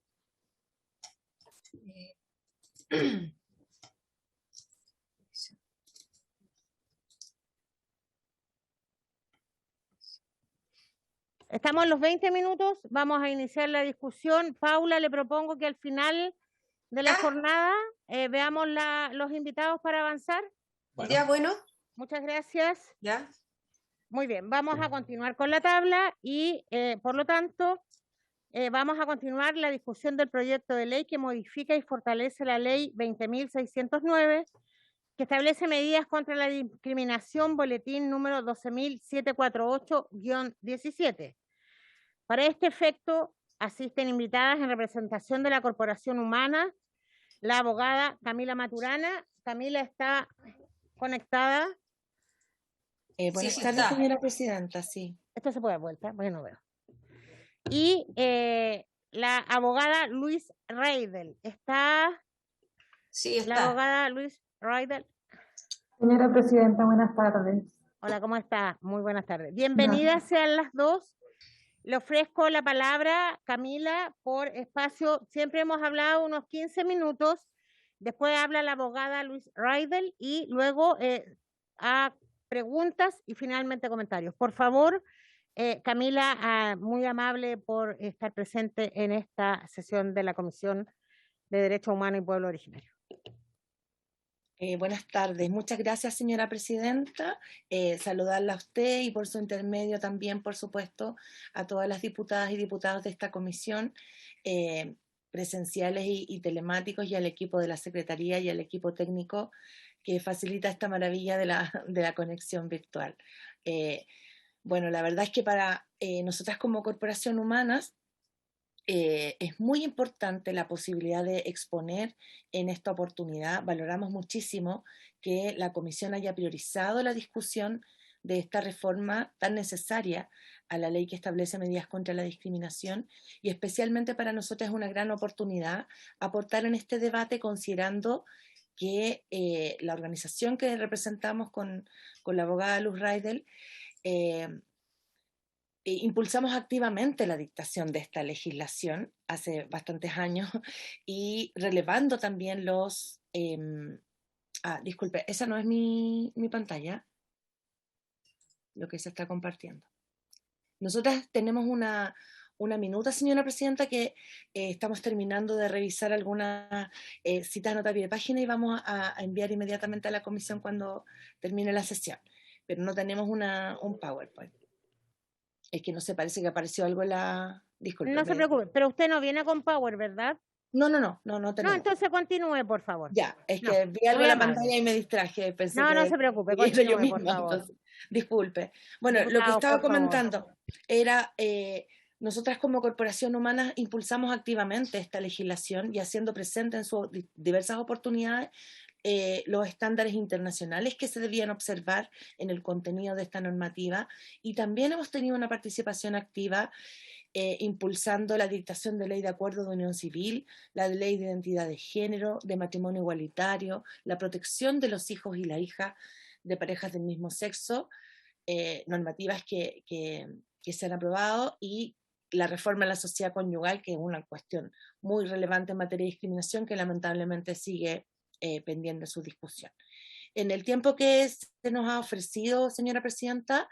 Estamos en los 20 minutos, vamos a iniciar la discusión. Paula, le propongo que al final de la jornada veamos los invitados para avanzar. Bueno. Ya, bueno. Muchas gracias. Ya. Muy bien, vamos a continuar con la tabla y, por lo tanto, vamos a continuar la discusión del proyecto de ley que modifica y fortalece la ley 20.609, que establece medidas contra la discriminación, boletín número 12.748-17. Para este efecto, asisten invitadas en representación de la Corporación Humana, la abogada Camila Maturana. Camila está conectada. Buenas tardes, señora presidenta, sí. Esto se puede dar vuelta, porque no veo. Y la abogada Luis Reidel. ¿Está? Sí, está. La abogada Luis Reidel. Señora presidenta, buenas tardes. Hola, ¿cómo está? Muy buenas tardes. Bienvenidas sean las dos. Le ofrezco la palabra, Camila, por espacio. Siempre hemos hablado unos 15 minutos. Después habla la abogada Luis Reidel y luego a preguntas y finalmente comentarios. Por favor, Camila, muy amable por estar presente en esta sesión de la Comisión de Derechos Humanos y Pueblo Originario. Buenas tardes. Muchas gracias, señora presidenta. Saludarla a usted y por su intermedio también, por supuesto, a todas las diputadas y diputados de esta comisión, presenciales y telemáticos, y al equipo de la Secretaría y al equipo técnico que facilita esta maravilla de la conexión virtual. Bueno, la verdad es que para nosotras como Corporación Humanas es muy importante la posibilidad de exponer en esta oportunidad. Valoramos muchísimo que la Comisión haya priorizado la discusión de esta reforma tan necesaria a la ley que establece medidas contra la discriminación, y especialmente para nosotros es una gran oportunidad aportar en este debate, considerando que la organización que representamos con la abogada Luz Reidel impulsamos activamente la dictación de esta legislación hace bastantes años y relevando también los... disculpe, esa no es mi pantalla, lo que se está compartiendo. Nosotras tenemos una minuta, señora presidenta, que estamos terminando de revisar algunas citas nota a pie de página y vamos a enviar inmediatamente a la comisión cuando termine la sesión, pero no tenemos un PowerPoint. Es que no se parece que apareció algo en la... Disculpe. No se preocupe, pero usted no viene con Power, ¿verdad? No tenemos. No, entonces continúe, por favor. Ya, es que vi algo en la pantalla y me distraje. Pensé no que se preocupe, continúe yo misma, misma, entonces, disculpe. Bueno, Diputado, lo que estaba por comentando favor. era... nosotras como Corporación Humana impulsamos activamente esta legislación y haciendo presente en sus diversas oportunidades los estándares internacionales que se debían observar en el contenido de esta normativa, y también hemos tenido una participación activa impulsando la dictación de ley de acuerdo de unión civil, la ley de identidad de género, de matrimonio igualitario, la protección de los hijos y la hija de parejas del mismo sexo, normativas que se han aprobado y la reforma de la sociedad conyugal, que es una cuestión muy relevante en materia de discriminación que lamentablemente sigue pendiente su discusión. En el tiempo que se nos ha ofrecido, señora presidenta,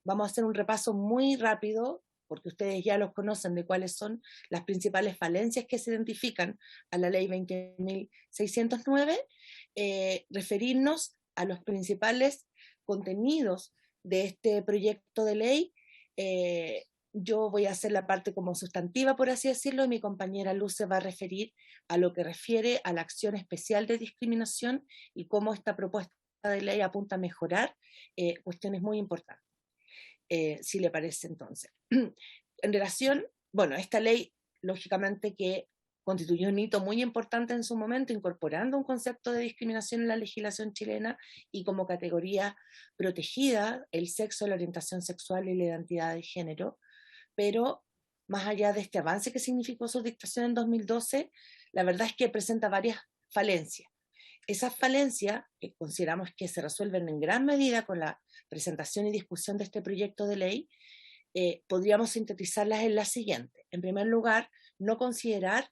vamos a hacer un repaso muy rápido, porque ustedes ya los conocen, de cuáles son las principales falencias que se identifican a la ley 20.609, referirnos a los principales contenidos de este proyecto de ley. Yo voy a hacer la parte como sustantiva, por así decirlo, y mi compañera Luz se va a referir a lo que refiere a la acción especial de discriminación y cómo esta propuesta de ley apunta a mejorar cuestiones muy importantes, si le parece entonces. En relación, bueno, esta ley, lógicamente que constituyó un hito muy importante en su momento, incorporando un concepto de discriminación en la legislación chilena y como categoría protegida el sexo, la orientación sexual y la identidad de género. Pero más allá de este avance que significó su dictación en 2012, la verdad es que presenta varias falencias. Esas falencias, que consideramos que se resuelven en gran medida con la presentación y discusión de este proyecto de ley, podríamos sintetizarlas en la siguiente. En primer lugar, no considerar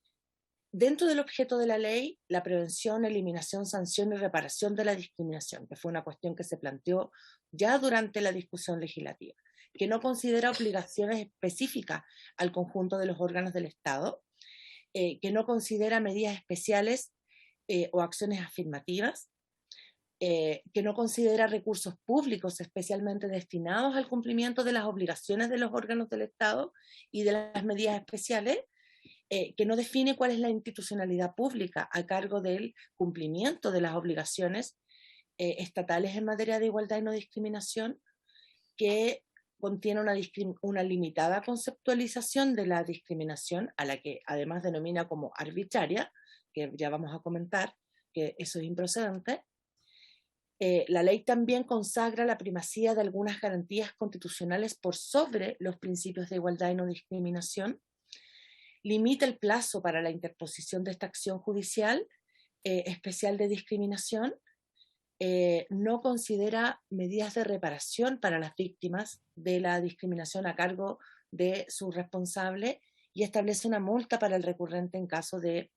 dentro del objeto de la ley la prevención, eliminación, sanción y reparación de la discriminación, que fue una cuestión que se planteó ya durante la discusión legislativa, que no considera obligaciones específicas al conjunto de los órganos del Estado, que no considera medidas especiales o acciones afirmativas, que no considera recursos públicos especialmente destinados al cumplimiento de las obligaciones de los órganos del Estado y de las medidas especiales, que no define cuál es la institucionalidad pública a cargo del cumplimiento de las obligaciones estatales en materia de igualdad y no discriminación, que contiene una limitada conceptualización de la discriminación, a la que además denomina como arbitraria, que ya vamos a comentar que eso es improcedente. La ley también consagra la primacía de algunas garantías constitucionales por sobre los principios de igualdad y no discriminación, limita el plazo para la interposición de esta acción judicial especial de discriminación, no considera medidas de reparación para las víctimas de la discriminación a cargo de su responsable y establece una multa para el recurrente en caso de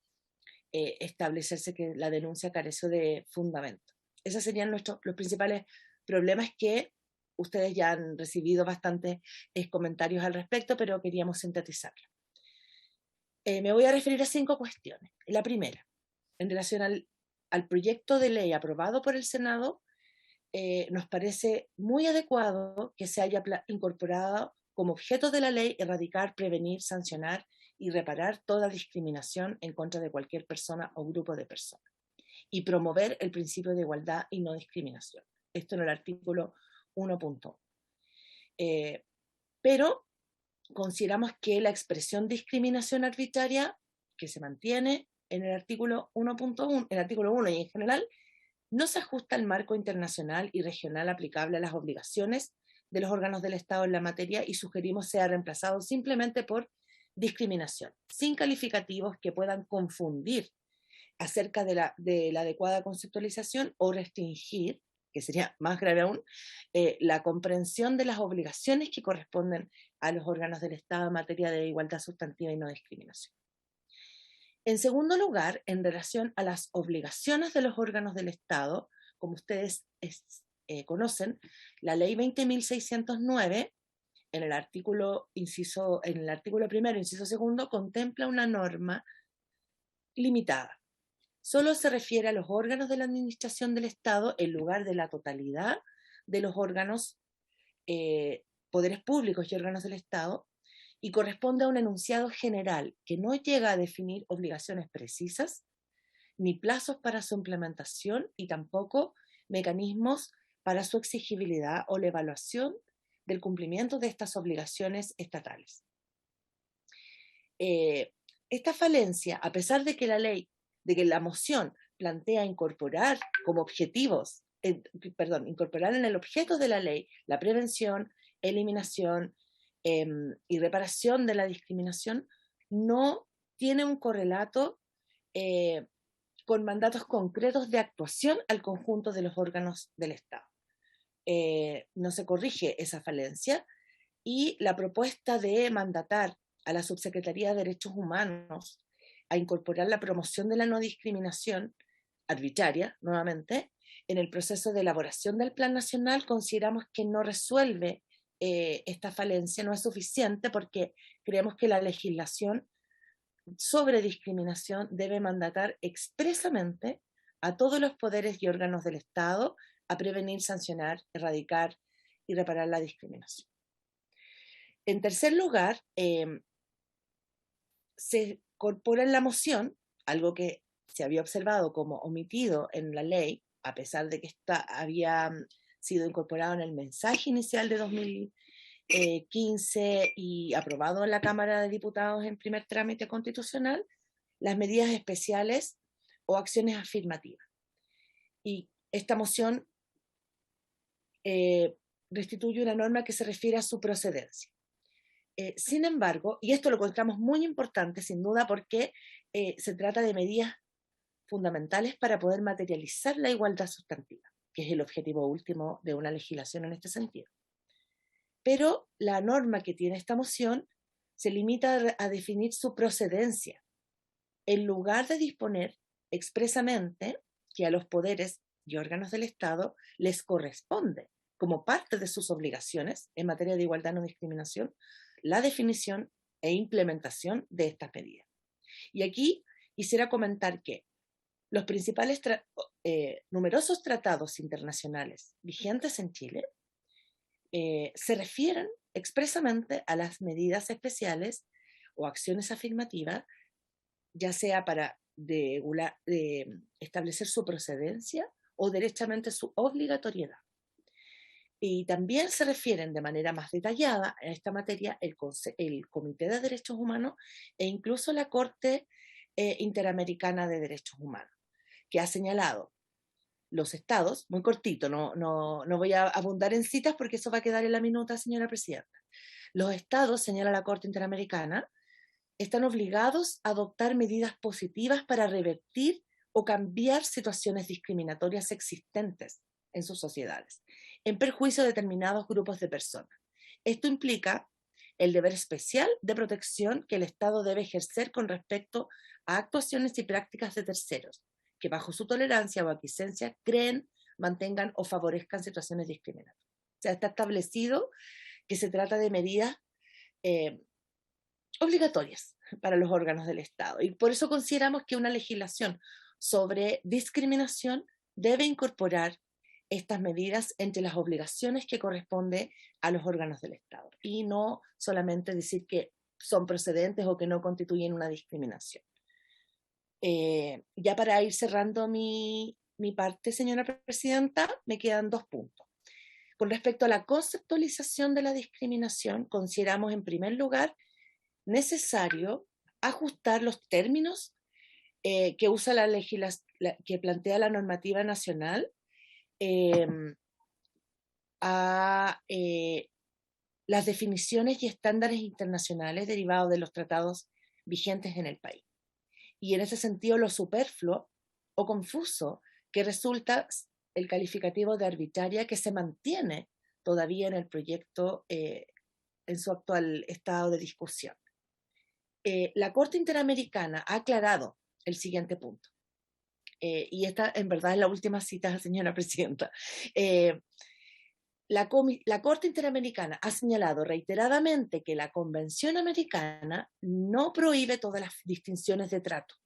establecerse que la denuncia careció de fundamento. Esos serían los principales problemas que ustedes ya han recibido bastantes comentarios al respecto, pero queríamos sintetizarlo. Me voy a referir a 5 cuestiones. La primera, en relación al proyecto de ley aprobado por el Senado, nos parece muy adecuado que se haya incorporado como objeto de la ley erradicar, prevenir, sancionar y reparar toda discriminación en contra de cualquier persona o grupo de personas y promover el principio de igualdad y no discriminación. Esto en el artículo 1.1. Pero consideramos que la expresión discriminación arbitraria que se mantiene en el artículo 1.1, el artículo 1 y en general, no se ajusta al marco internacional y regional aplicable a las obligaciones de los órganos del Estado en la materia y sugerimos sea reemplazado simplemente por discriminación, sin calificativos que puedan confundir acerca de la adecuada conceptualización o restringir, que sería más grave aún, la comprensión de las obligaciones que corresponden a los órganos del Estado en materia de igualdad sustantiva y no discriminación. En segundo lugar, en relación a las obligaciones de los órganos del Estado, como ustedes conocen, la ley 20.609, en el artículo primero, inciso segundo, contempla una norma limitada. Solo se refiere a los órganos de la administración del Estado en lugar de la totalidad de los órganos, poderes públicos y órganos del Estado, y corresponde a un enunciado general que no llega a definir obligaciones precisas, ni plazos para su implementación, y tampoco mecanismos para su exigibilidad o la evaluación del cumplimiento de estas obligaciones estatales. Esta falencia, a pesar de que la moción plantea incorporar como objetivos, incorporar en el objeto de la ley la prevención, eliminación y reparación de la discriminación, no tiene un correlato con mandatos concretos de actuación al conjunto de los órganos del Estado. no se corrige esa falencia, y la propuesta de mandatar a la Subsecretaría de Derechos Humanos a incorporar la promoción de la no discriminación arbitraria, nuevamente, en el proceso de elaboración del Plan Nacional, consideramos que no resuelve esta falencia, no es suficiente, porque creemos que la legislación sobre discriminación debe mandatar expresamente a todos los poderes y órganos del Estado a prevenir, sancionar, erradicar y reparar la discriminación. En tercer lugar, se incorpora en la moción algo que se había observado como omitido en la ley, a pesar de que había sido incorporado en el mensaje inicial de 2015 y aprobado en la Cámara de Diputados en primer trámite constitucional, las medidas especiales o acciones afirmativas. Y esta moción restituye una norma que se refiere a su procedencia. Sin embargo, y esto lo encontramos muy importante, sin duda, porque se trata de medidas fundamentales para poder materializar la igualdad sustantiva, que es el objetivo último de una legislación en este sentido. Pero la norma que tiene esta moción se limita a definir su procedencia, en lugar de disponer expresamente que a los poderes y órganos del Estado les corresponde, como parte de sus obligaciones en materia de igualdad y no discriminación, la definición e implementación de estas medidas. Y aquí quisiera comentar que los principales numerosos tratados internacionales vigentes en Chile se refieren expresamente a las medidas especiales o acciones afirmativas, ya sea para establecer su procedencia o derechamente su obligatoriedad. Y también se refieren de manera más detallada a esta materia el Comité de Derechos Humanos e incluso la Corte Interamericana de Derechos Humanos, que ha señalado los estados, muy cortito, no voy a abundar en citas porque eso va a quedar en la minuta, señora presidenta. Los estados, señala la Corte Interamericana, están obligados a adoptar medidas positivas para revertir o cambiar situaciones discriminatorias existentes en sus sociedades, en perjuicio de determinados grupos de personas. Esto implica el deber especial de protección que el Estado debe ejercer con respecto a actuaciones y prácticas de terceros, que bajo su tolerancia o aquiescencia creen, mantengan o favorezcan situaciones discriminatorias. O sea, está establecido que se trata de medidas obligatorias para los órganos del Estado. Y por eso consideramos que una legislación sobre discriminación debe incorporar estas medidas entre las obligaciones que corresponde a los órganos del Estado y no solamente decir que son procedentes o que no constituyen una discriminación. Ya para ir cerrando mi parte, señora presidenta, me quedan 2 puntos. Con respecto a la conceptualización de la discriminación, consideramos en primer lugar necesario ajustar los términos que usa la legislación, que plantea la normativa nacional a las definiciones y estándares internacionales derivados de los tratados vigentes en el país. Y en ese sentido, lo superfluo o confuso que resulta el calificativo de arbitraria que se mantiene todavía en el proyecto en su actual estado de discusión. La Corte Interamericana ha aclarado el siguiente punto. Y esta en verdad es la última cita, señora presidenta. La Corte Interamericana ha señalado reiteradamente que la Convención Americana no prohíbe todas las distinciones de trato.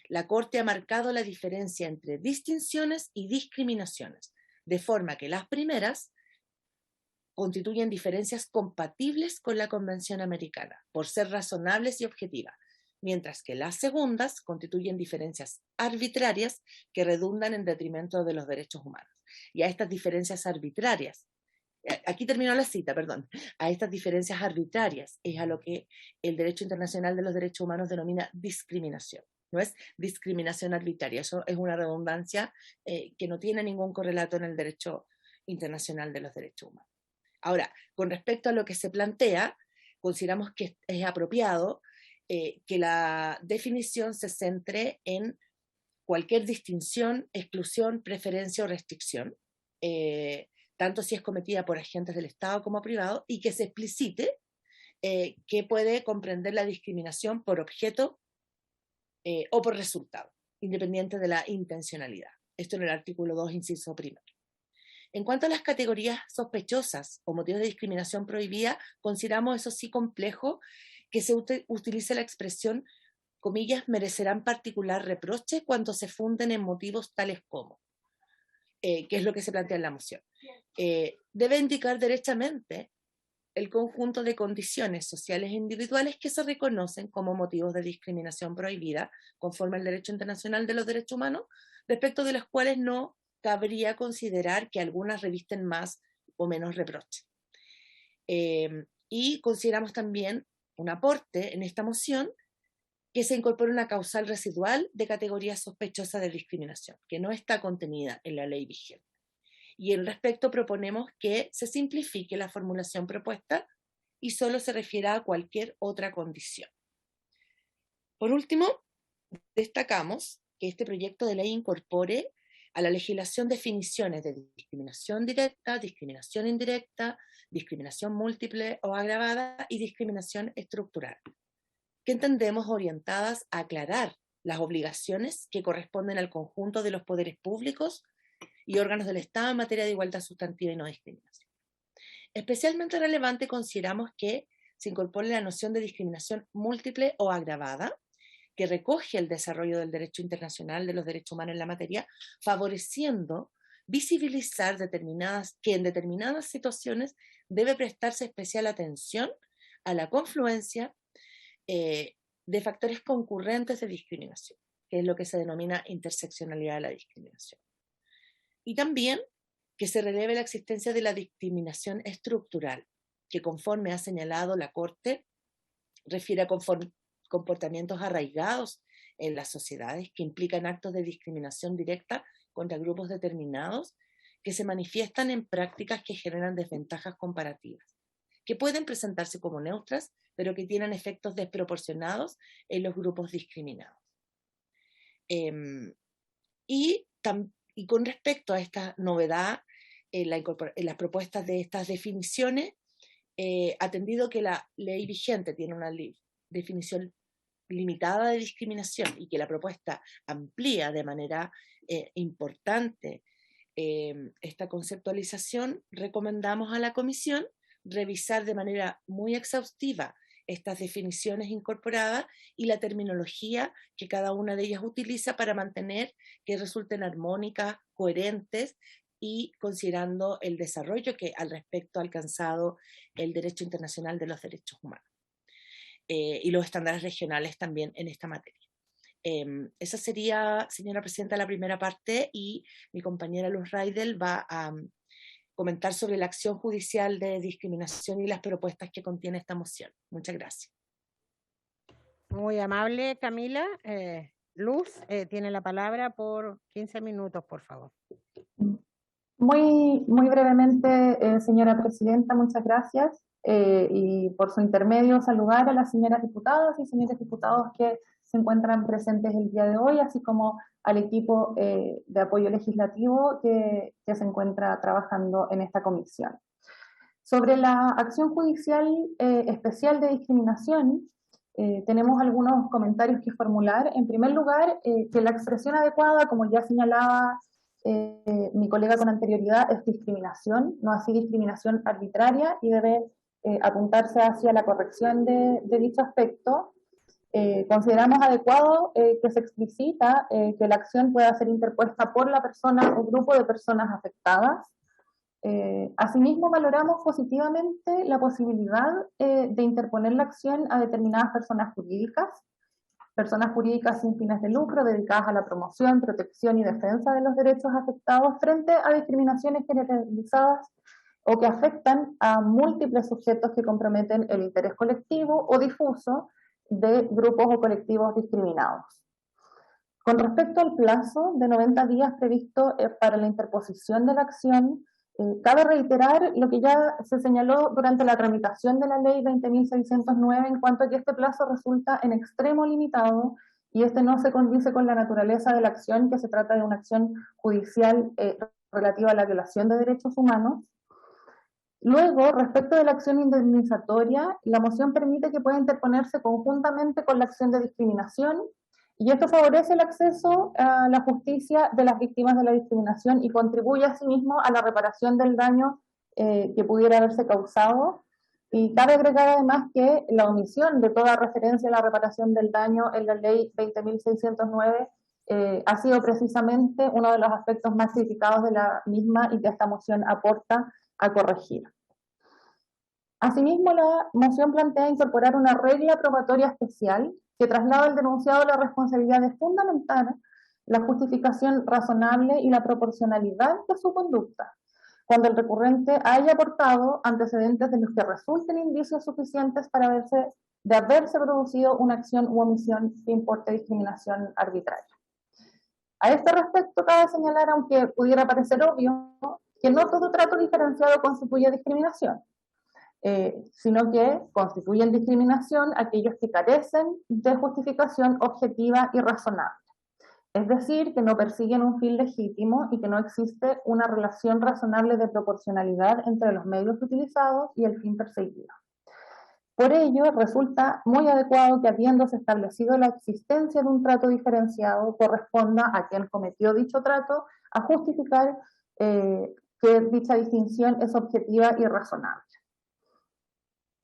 La Corte ha marcado la diferencia entre distinciones y discriminaciones, de forma que las primeras constituyen diferencias compatibles con la Convención Americana, por ser razonables y objetivas, mientras que las segundas constituyen diferencias arbitrarias que redundan en detrimento de los derechos humanos. Y a estas diferencias arbitrarias, aquí terminó la cita, perdón, a estas diferencias arbitrarias es a lo que el Derecho Internacional de los Derechos Humanos denomina discriminación. No es discriminación arbitraria, eso es una redundancia que no tiene ningún correlato en el Derecho Internacional de los Derechos Humanos. Ahora, con respecto a lo que se plantea, consideramos que es apropiado que la definición se centre en cualquier distinción, exclusión, preferencia o restricción, tanto si es cometida por agentes del Estado como privados, y que se explicite que puede comprender la discriminación por objeto o por resultado, independiente de la intencionalidad. Esto en el artículo 2, inciso primero. En cuanto a las categorías sospechosas o motivos de discriminación prohibida, consideramos eso sí complejo que se utilice la expresión, comillas, merecerán particular reproche cuando se funden en motivos tales como, que es lo que se plantea en la moción. Debe indicar derechamente el conjunto de condiciones sociales e individuales que se reconocen como motivos de discriminación prohibida conforme al derecho internacional de los derechos humanos, respecto de los cuales no cabría considerar que algunas revisten más o menos reproche. Y consideramos también un aporte en esta moción que se incorpore una causal residual de categoría sospechosa de discriminación, que no está contenida en la ley vigente. Y al respecto proponemos que se simplifique la formulación propuesta y solo se refiera a cualquier otra condición. Por último, destacamos que este proyecto de ley incorpore a la legislación definiciones de discriminación directa, discriminación indirecta, discriminación múltiple o agravada y discriminación estructural, que entendemos orientadas a aclarar las obligaciones que corresponden al conjunto de los poderes públicos y órganos del Estado en materia de igualdad sustantiva y no discriminación. Especialmente relevante consideramos que se incorpore la noción de discriminación múltiple o agravada, que recoge el desarrollo del derecho internacional de los derechos humanos en la materia, favoreciendo visibilizar que en determinadas situaciones debe prestarse especial atención a la confluencia de factores concurrentes de discriminación, que es lo que se denomina interseccionalidad de la discriminación. Y también que se releve la existencia de la discriminación estructural, que conforme ha señalado la Corte, refiere a comportamientos arraigados en las sociedades que implican actos de discriminación directa contra grupos determinados que se manifiestan en prácticas que generan desventajas comparativas, que pueden presentarse como neutras, pero que tienen efectos desproporcionados en los grupos discriminados. Y con respecto a esta novedad en las propuestas de estas definiciones, atendido que la ley vigente tiene una definición limitada de discriminación y que la propuesta amplía de manera importante esta conceptualización, recomendamos a la Comisión revisar de manera muy exhaustiva estas definiciones incorporadas y la terminología que cada una de ellas utiliza para mantener que resulten armónicas, coherentes y considerando el desarrollo que al respecto ha alcanzado el derecho internacional de los derechos humanos y los estándares regionales también en esta materia. Esa sería, señora presidenta, la primera parte, y mi compañera Luz Raidel va a comentar sobre la acción judicial de discriminación y las propuestas que contiene esta moción. Muchas gracias. Muy amable, Camila. Luz, tiene la palabra por 15 minutos, por favor. Muy brevemente, señora presidenta, muchas gracias. Y por su intermedio saludar a las señoras diputadas y señores diputados que se encuentran presentes el día de hoy, así como al equipo de apoyo legislativo que se encuentra trabajando en esta comisión. Sobre la acción judicial especial de discriminación, tenemos algunos comentarios que formular. En primer lugar, que la expresión adecuada, como ya señalaba mi colega con anterioridad, es discriminación, no así discriminación arbitraria, y debe apuntarse hacia la corrección de dicho aspecto. Consideramos adecuado que se explicita que la acción pueda ser interpuesta por la persona o grupo de personas afectadas. Asimismo, valoramos positivamente la posibilidad de interponer la acción a determinadas personas jurídicas sin fines de lucro, dedicadas a la promoción, protección y defensa de los derechos afectados frente a discriminaciones generalizadas o que afectan a múltiples sujetos que comprometen el interés colectivo o difuso de grupos o colectivos discriminados. Con respecto al plazo de 90 días previsto para la interposición de la acción, cabe reiterar lo que ya se señaló durante la tramitación de la ley 20.609 en cuanto a que este plazo resulta en extremo limitado y este no se condice con la naturaleza de la acción, que se trata de una acción judicial relativa a la violación de derechos humanos. Luego, respecto de la acción indemnizatoria, la moción permite que pueda interponerse conjuntamente con la acción de discriminación, y esto favorece el acceso a la justicia de las víctimas de la discriminación y contribuye asimismo a la reparación del daño que pudiera haberse causado. Y cabe agregar además que la omisión de toda referencia a la reparación del daño en la ley 20.609 ha sido precisamente uno de los aspectos más criticados de la misma y que esta moción aporta a corregir. Asimismo, la moción plantea incorporar una regla probatoria especial que traslada al denunciado la responsabilidad de fundamentar la justificación razonable y la proporcionalidad de su conducta, cuando el recurrente haya aportado antecedentes de los que resulten indicios suficientes para haberse producido una acción u omisión que importe discriminación arbitraria. A este respecto, cabe señalar, aunque pudiera parecer obvio, que no todo trato diferenciado constituye discriminación, sino que constituyen discriminación aquellos que carecen de justificación objetiva y razonable. Es decir, que no persiguen un fin legítimo y que no existe una relación razonable de proporcionalidad entre los medios utilizados y el fin perseguido. Por ello, resulta muy adecuado que, habiéndose establecido la existencia de un trato diferenciado, corresponda a quien cometió dicho trato a justificar que dicha distinción es objetiva y razonable.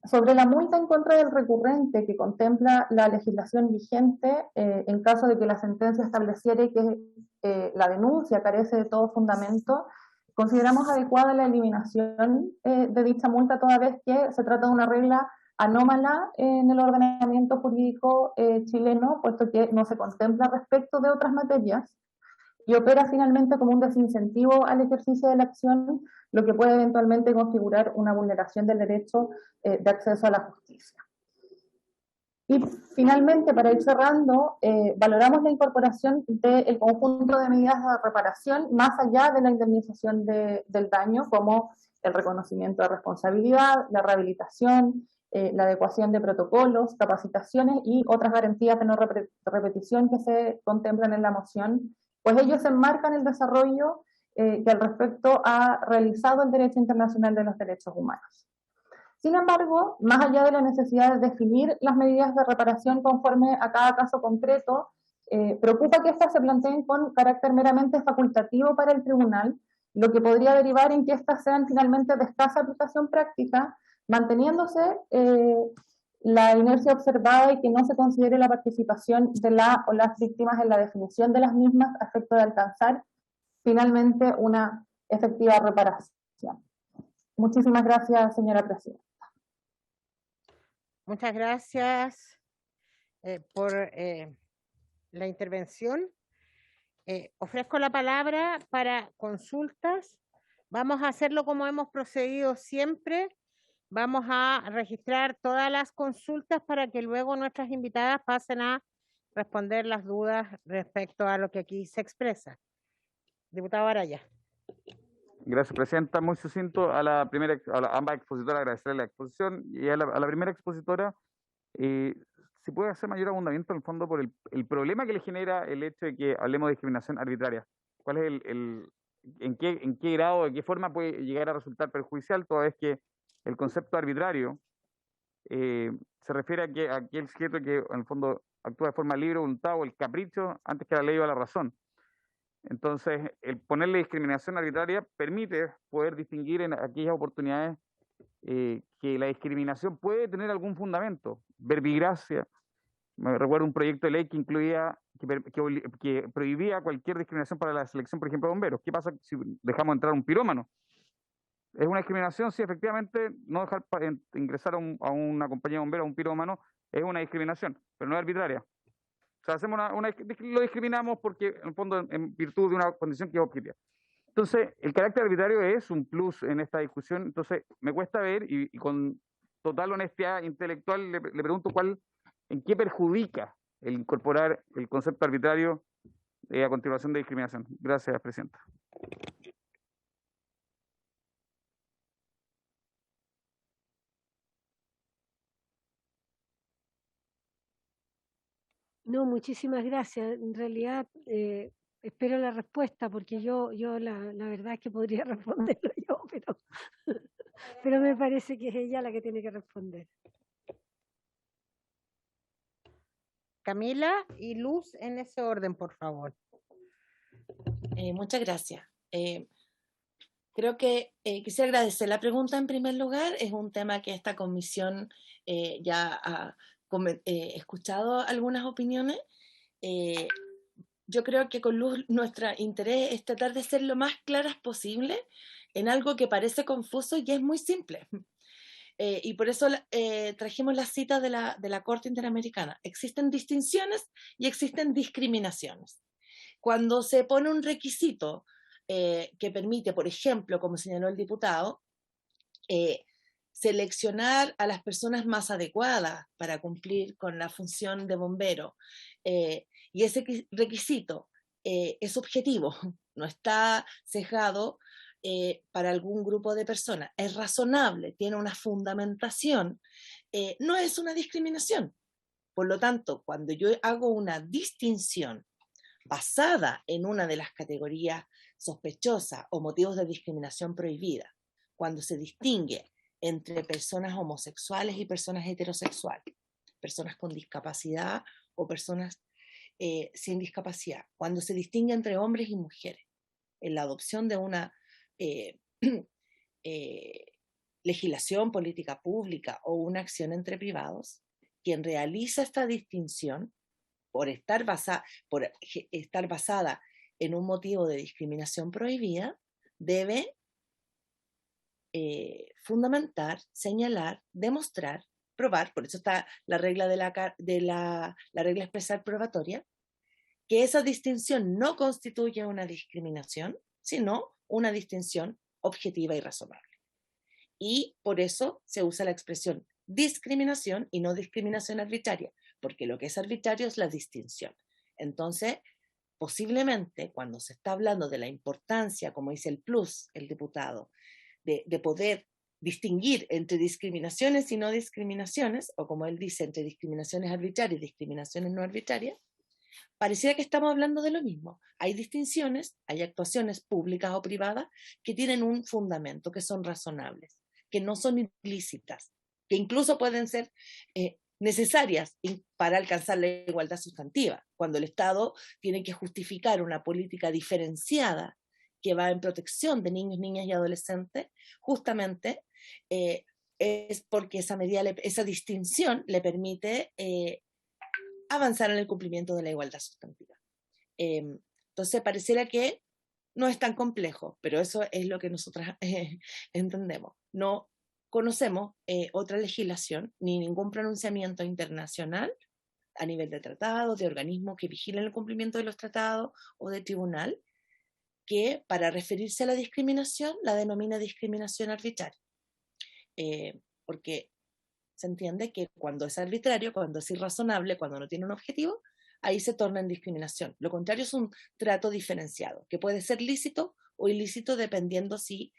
Sobre la multa en contra del recurrente que contempla la legislación vigente, en caso de que la sentencia estableciera que la denuncia carece de todo fundamento, consideramos adecuada la eliminación de dicha multa, toda vez que se trata de una regla anómala en el ordenamiento jurídico chileno, puesto que no se contempla respecto de otras materias y opera finalmente como un desincentivo al ejercicio de la acción, lo que puede eventualmente configurar una vulneración del derecho de acceso a la justicia. Y finalmente, para ir cerrando, valoramos la incorporación del conjunto de medidas de reparación más allá de la indemnización del daño, como el reconocimiento de responsabilidad, la rehabilitación, la adecuación de protocolos, capacitaciones y otras garantías de no repetición que se contemplan en la moción, pues ellos enmarcan el desarrollo que al respecto ha realizado el derecho internacional de los derechos humanos. Sin embargo, más allá de la necesidad de definir las medidas de reparación conforme a cada caso concreto, preocupa que éstas se planteen con carácter meramente facultativo para el tribunal, lo que podría derivar en que éstas sean finalmente de escasa aplicación práctica, manteniéndose la inercia observada y que no se considere la participación de la o las víctimas en la definición de las mismas a efecto de alcanzar finalmente una efectiva reparación. Muchísimas gracias, señora presidenta. Muchas gracias por la intervención. Ofrezco la palabra para consultas. Vamos a hacerlo como hemos procedido siempre. Vamos a registrar todas las consultas para que luego nuestras invitadas pasen a responder las dudas respecto a lo que aquí se expresa. Diputado Araya. Gracias, presidenta. Muy sucinto a ambas expositoras, agradecerle la exposición, y a la primera expositora, si puede hacer mayor abundamiento en el fondo por el problema que le genera el hecho de que hablemos de discriminación arbitraria. ¿Cuál es en qué grado, de qué forma puede llegar a resultar perjudicial, toda vez que el concepto arbitrario se refiere a que aquel sujeto que en el fondo actúa de forma libre, voluntad o el capricho antes que la ley o la razón? Entonces, el ponerle discriminación arbitraria permite poder distinguir en aquellas oportunidades que la discriminación puede tener algún fundamento. Verbigracia, me recuerdo un proyecto de ley que incluía, que prohibía cualquier discriminación para la selección, por ejemplo, de bomberos. ¿Qué pasa si dejamos entrar un pirómano? ¿Es una discriminación? Sí, efectivamente, no dejar ingresar a una compañía de bomberos, a un pirómano, es una discriminación, pero no es arbitraria. O sea, hacemos lo discriminamos porque, en el fondo, en virtud de una condición que es objetiva. Entonces, el carácter arbitrario es un plus en esta discusión. Entonces, me cuesta ver, y con total honestidad intelectual le pregunto en qué perjudica el incorporar el concepto arbitrario a continuación de discriminación. Gracias, presidenta. No, muchísimas gracias. En realidad, espero la respuesta, porque yo la verdad es que podría responderlo yo, pero me parece que es ella la que tiene que responder. Camila y Luz en ese orden, por favor. Muchas gracias. Creo que quisiera agradecer la pregunta en primer lugar. Es un tema que esta comisión ya ha escuchado algunas opiniones. Yo creo que con Luz nuestro interés es tratar de ser lo más claras posible en algo que parece confuso y es muy simple. Y por eso trajimos la cita de la Corte Interamericana. Existen distinciones y existen discriminaciones. Cuando se pone un requisito que permite, por ejemplo, como señaló el diputado, seleccionar a las personas más adecuadas para cumplir con la función de bombero, y ese requisito es objetivo, no está sesgado para algún grupo de personas, es razonable, tiene una fundamentación, no es una discriminación. Por lo tanto, cuando yo hago una distinción basada en una de las categorías sospechosas o motivos de discriminación prohibida, cuando se distingue entre personas homosexuales y personas heterosexuales, personas con discapacidad o personas sin discapacidad, cuando se distingue entre hombres y mujeres, en la adopción de una legislación política pública o una acción entre privados, quien realiza esta distinción por estar basada en un motivo de discriminación prohibida, debe fundamentar, señalar, demostrar, probar, por eso está la regla la regla expresar probatoria, que esa distinción no constituye una discriminación, sino una distinción objetiva y razonable. Y por eso se usa la expresión discriminación y no discriminación arbitraria, porque lo que es arbitrario es la distinción. Entonces, posiblemente cuando se está hablando de la importancia, como dice el plus, el diputado, de poder distinguir entre discriminaciones y no discriminaciones, o como él dice, entre discriminaciones arbitrarias y discriminaciones no arbitrarias, pareciera que estamos hablando de lo mismo. Hay distinciones, hay actuaciones públicas o privadas que tienen un fundamento, que son razonables, que no son ilícitas, que incluso pueden ser necesarias para alcanzar la igualdad sustantiva, cuando el Estado tiene que justificar una política diferenciada que va en protección de niños, niñas y adolescentes, justamente es porque esa distinción le permite avanzar en el cumplimiento de la igualdad sustantiva. Entonces pareciera que no es tan complejo, pero eso es lo que nosotras entendemos. No conocemos otra legislación ni ningún pronunciamiento internacional a nivel de tratado, de organismo que vigilen el cumplimiento de los tratados o de tribunal, que para referirse a la discriminación la denomina discriminación arbitraria. Porque se entiende que cuando es arbitrario, cuando es irrazonable, cuando no tiene un objetivo, ahí se torna en discriminación. Lo contrario es un trato diferenciado, que puede ser lícito o ilícito dependiendo si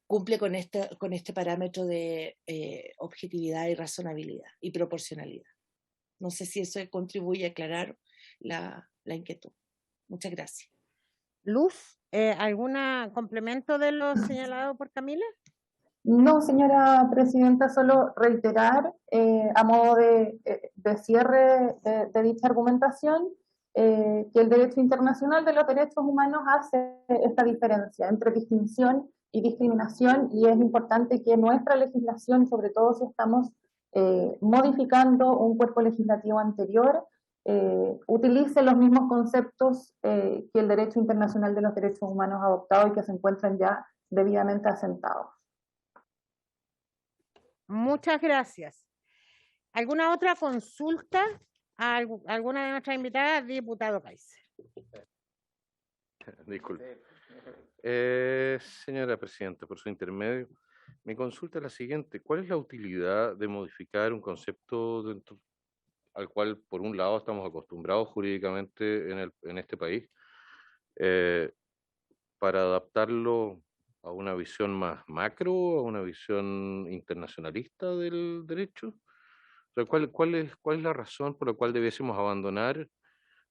cumple con este parámetro de objetividad y razonabilidad y proporcionalidad. No sé si eso contribuye a aclarar la inquietud. Muchas gracias. Luz, ¿algún complemento de lo señalado por Camila? No, señora presidenta, solo reiterar a modo de cierre de dicha argumentación que el derecho internacional de los derechos humanos hace esta diferencia entre distinción y discriminación, y es importante que nuestra legislación, sobre todo si estamos modificando un cuerpo legislativo anterior, utilice los mismos conceptos que el derecho internacional de los derechos humanos ha adoptado y que se encuentran ya debidamente asentados. Muchas gracias. ¿Alguna otra consulta a alguna de nuestras invitadas? Diputado Kaiser. Disculpe. Señora Presidenta, por su intermedio, mi consulta es la siguiente. ¿Cuál es la utilidad de modificar un concepto al cual, por un lado, estamos acostumbrados jurídicamente en este país, para adaptarlo a una visión más macro, a una visión internacionalista del derecho? O sea, ¿cuál es la razón por la cual debiésemos abandonar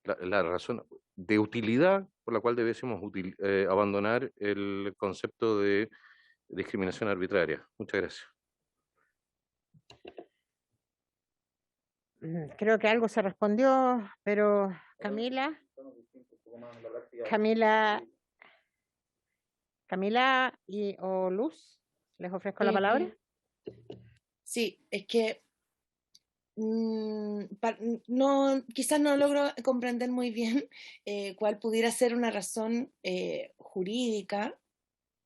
la razón de utilidad por la cual debiésemos abandonar el concepto de discriminación arbitraria. Muchas gracias. Creo que algo se respondió, pero Camila o Luz, les ofrezco la palabra. Sí, es que quizás no logro comprender muy bien cuál pudiera ser una razón jurídica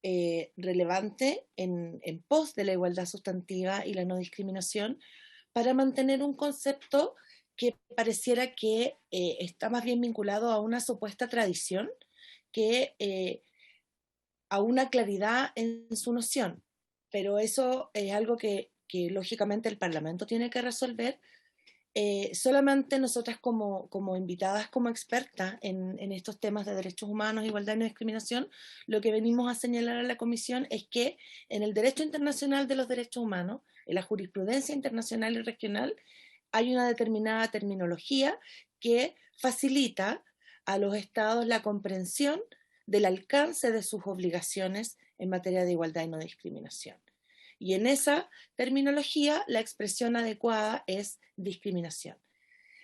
relevante en pos de la igualdad sustantiva y la no discriminación para mantener un concepto que pareciera que está más bien vinculado a una supuesta tradición que a una claridad en su noción. Pero eso es algo que lógicamente el Parlamento tiene que resolver. Solamente nosotras como invitadas, como expertas en estos temas de derechos humanos, igualdad y no discriminación, lo que venimos a señalar a la Comisión es que en el derecho internacional de los derechos humanos, en la jurisprudencia internacional y regional, hay una determinada terminología que facilita a los estados la comprensión del alcance de sus obligaciones en materia de igualdad y no discriminación. Y en esa terminología la expresión adecuada es discriminación.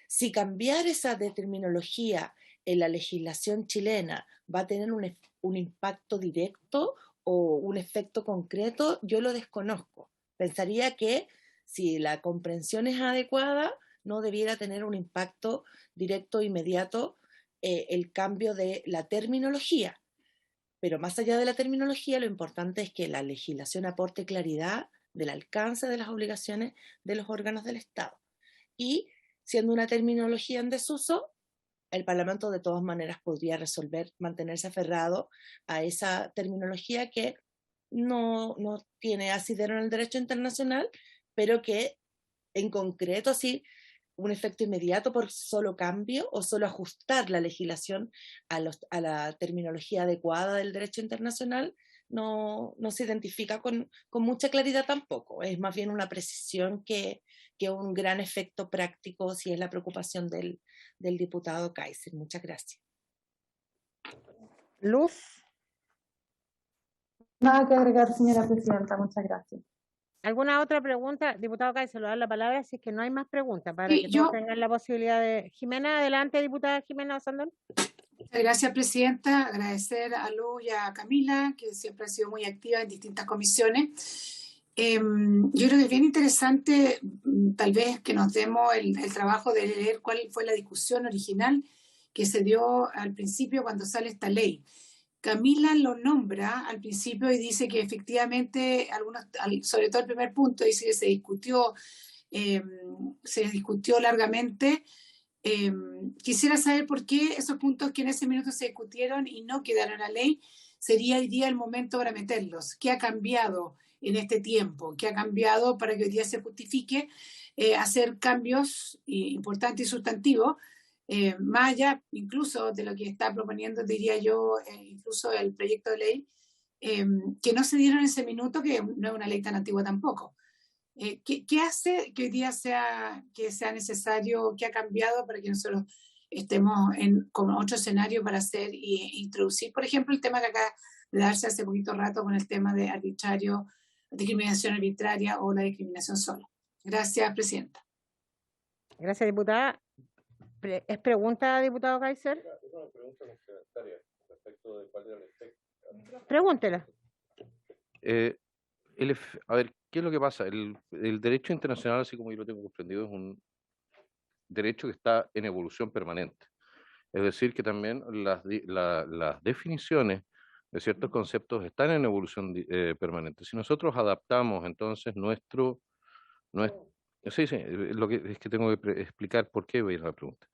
Si cambiar esa terminología en la legislación chilena va a tener un impacto directo o un efecto concreto, yo lo desconozco. Pensaría que si la comprensión es adecuada, no debiera tener un impacto directo e inmediato el cambio de la terminología. Pero más allá de la terminología, lo importante es que la legislación aporte claridad del alcance de las obligaciones de los órganos del Estado. Y siendo una terminología en desuso, el Parlamento de todas maneras podría resolver mantenerse aferrado a esa terminología que no tiene asidero en el derecho internacional, pero que en concreto sí un efecto inmediato por solo cambio o solo ajustar la legislación a la terminología adecuada del derecho internacional no se identifica con mucha claridad tampoco. Es más bien una precisión que un gran efecto práctico, si es la preocupación del diputado Kaiser. Muchas gracias. Luz. Nada que agregar, señora presidenta. Muchas gracias. ¿Alguna otra pregunta? Diputado Kaiser, lo da la palabra, si es que no hay más preguntas, para Sí, que todos tengan la posibilidad de... Jimena, adelante, diputada Jimena Sandón. Gracias, presidenta. Agradecer a Luz y a Camila, que siempre han sido muy activas en distintas comisiones. Yo creo que es bien interesante, tal vez, que nos demos el trabajo de leer cuál fue la discusión original que se dio al principio cuando sale esta ley. Camila lo nombra al principio y dice que efectivamente, sobre todo el primer punto, dice que se discutió largamente. Quisiera saber por qué esos puntos que en ese minuto se discutieron y no quedaron en la ley, sería hoy día el momento para meterlos. ¿Qué ha cambiado en este tiempo? ¿Qué ha cambiado para que hoy día se justifique hacer cambios importantes y sustantivos? Más allá incluso de lo que está proponiendo, diría yo, incluso el proyecto de ley, que no se dieron en ese minuto, que no es una ley tan antigua tampoco. ¿Qué hace que hoy día sea necesario, qué ha cambiado para que nosotros estemos con otro escenario para hacer e introducir, por ejemplo, el tema que acaba de darse hace poquito rato con el tema de discriminación arbitraria o la discriminación sola? Gracias, presidenta. Gracias, diputada. ¿Es pregunta, diputado Kaiser? Es una pregunta complementaria respecto de cuál era el efecto. Pregúntela. A ver, ¿qué es lo que pasa? El derecho internacional, así como yo lo tengo comprendido, es un derecho que está en evolución permanente. Es decir, que también las definiciones de ciertos conceptos están en evolución permanente. Si nosotros adaptamos entonces lo que es que tengo que explicar por qué voy a ir a la pregunta.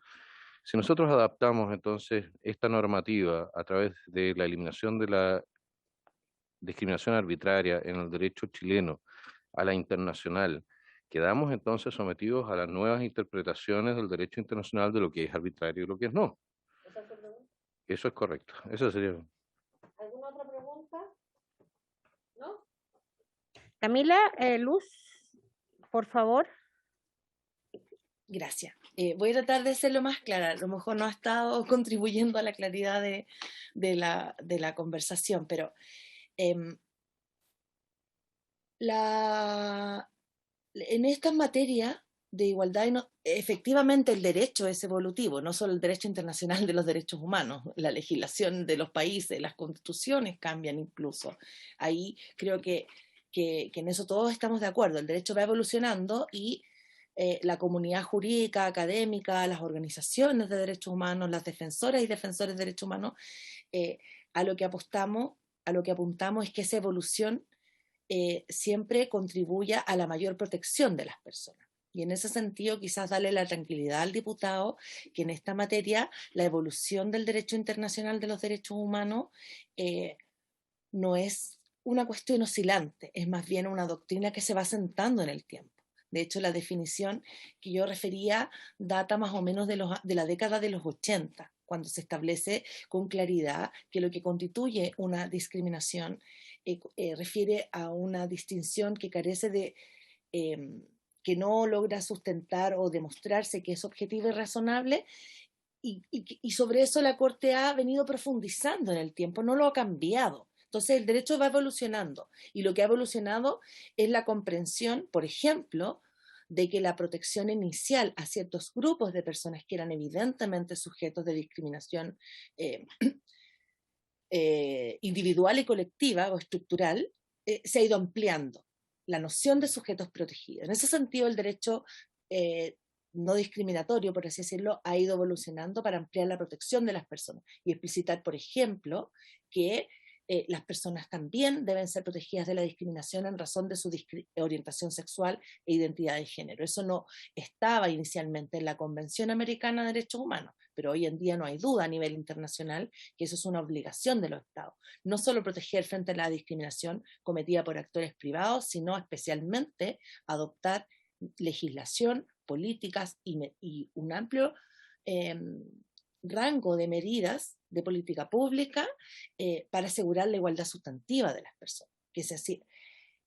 Si nosotros adaptamos entonces esta normativa a través de la eliminación de la discriminación arbitraria en el derecho chileno a la internacional, quedamos entonces sometidos a las nuevas interpretaciones del derecho internacional de lo que es arbitrario y lo que es no. Eso es correcto. Eso sería. ¿Alguna otra pregunta? ¿No? Camila, Luz, por favor. Gracias. Voy a tratar de ser lo más clara. A lo mejor no ha estado contribuyendo a la claridad de la conversación, pero en esta materia de igualdad, efectivamente el derecho es evolutivo, no solo el derecho internacional de los derechos humanos, la legislación de los países, las constituciones cambian incluso. Ahí creo que en eso todos estamos de acuerdo. El derecho va evolucionando y la comunidad jurídica, académica, las organizaciones de derechos humanos, las defensoras y defensores de derechos humanos, a lo que apuntamos es que esa evolución siempre contribuya a la mayor protección de las personas. Y en ese sentido, quizás darle la tranquilidad al diputado que en esta materia la evolución del derecho internacional de los derechos humanos no es una cuestión oscilante, es más bien una doctrina que se va sentando en el tiempo. De hecho, la definición que yo refería data más o menos de la década de los 80, cuando se establece con claridad que lo que constituye una discriminación refiere a una distinción que carece de, que no logra sustentar o demostrarse que es objetiva y razonable, y sobre eso la Corte ha venido profundizando en el tiempo, no lo ha cambiado. Entonces el derecho va evolucionando, y lo que ha evolucionado es la comprensión, por ejemplo, de que la protección inicial a ciertos grupos de personas que eran evidentemente sujetos de discriminación individual y colectiva o estructural, se ha ido ampliando la noción de sujetos protegidos. En ese sentido, el derecho no discriminatorio, por así decirlo, ha ido evolucionando para ampliar la protección de las personas y explicitar, por ejemplo, que las personas también deben ser protegidas de la discriminación en razón de su orientación sexual e identidad de género. Eso no estaba inicialmente en la Convención Americana de Derechos Humanos, pero hoy en día no hay duda a nivel internacional que eso es una obligación de los Estados. No solo proteger frente a la discriminación cometida por actores privados, sino especialmente adoptar legislación, políticas y un amplio rango de medidas de política pública para asegurar la igualdad sustantiva de las personas. Que es así.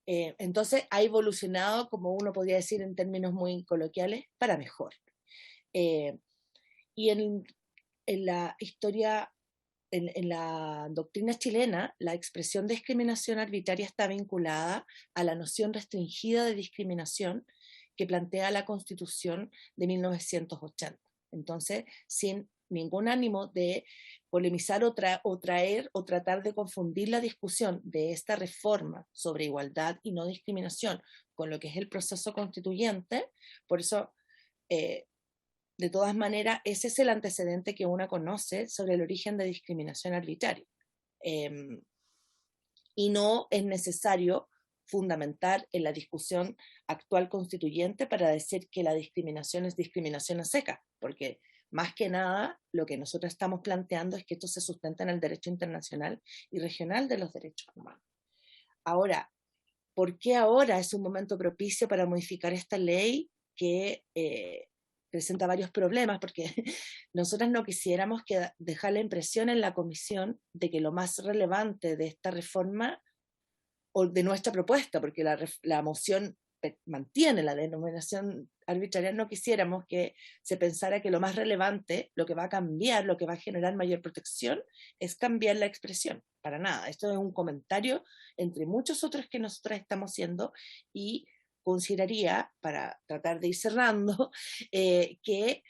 Entonces ha evolucionado, como uno podría decir en términos muy coloquiales, para mejor. Y en la historia, en la doctrina chilena, la expresión de discriminación arbitraria está vinculada a la noción restringida de discriminación que plantea la Constitución de 1980. Entonces, sin ningún ánimo de polemizar o traer o tratar de confundir la discusión de esta reforma sobre igualdad y no discriminación con lo que es el proceso constituyente, por eso, de todas maneras, ese es el antecedente que uno conoce sobre el origen de discriminación arbitraria. Y no es necesario fundamentar en la discusión actual constituyente para decir que la discriminación es discriminación a seca, porque más que nada, lo que nosotros estamos planteando es que esto se sustenta en el derecho internacional y regional de los derechos humanos. Ahora, ¿por qué ahora es un momento propicio para modificar esta ley que presenta varios problemas? Porque nosotros no quisiéramos dejar la impresión en la comisión de que lo más relevante de esta reforma o de nuestra propuesta, porque la moción mantiene la denominación arbitraria, no quisiéramos que se pensara que lo más relevante, lo que va a cambiar, lo que va a generar mayor protección, es cambiar la expresión. Para nada. Esto es un comentario entre muchos otros que nosotros estamos haciendo, y consideraría, para tratar de ir cerrando, que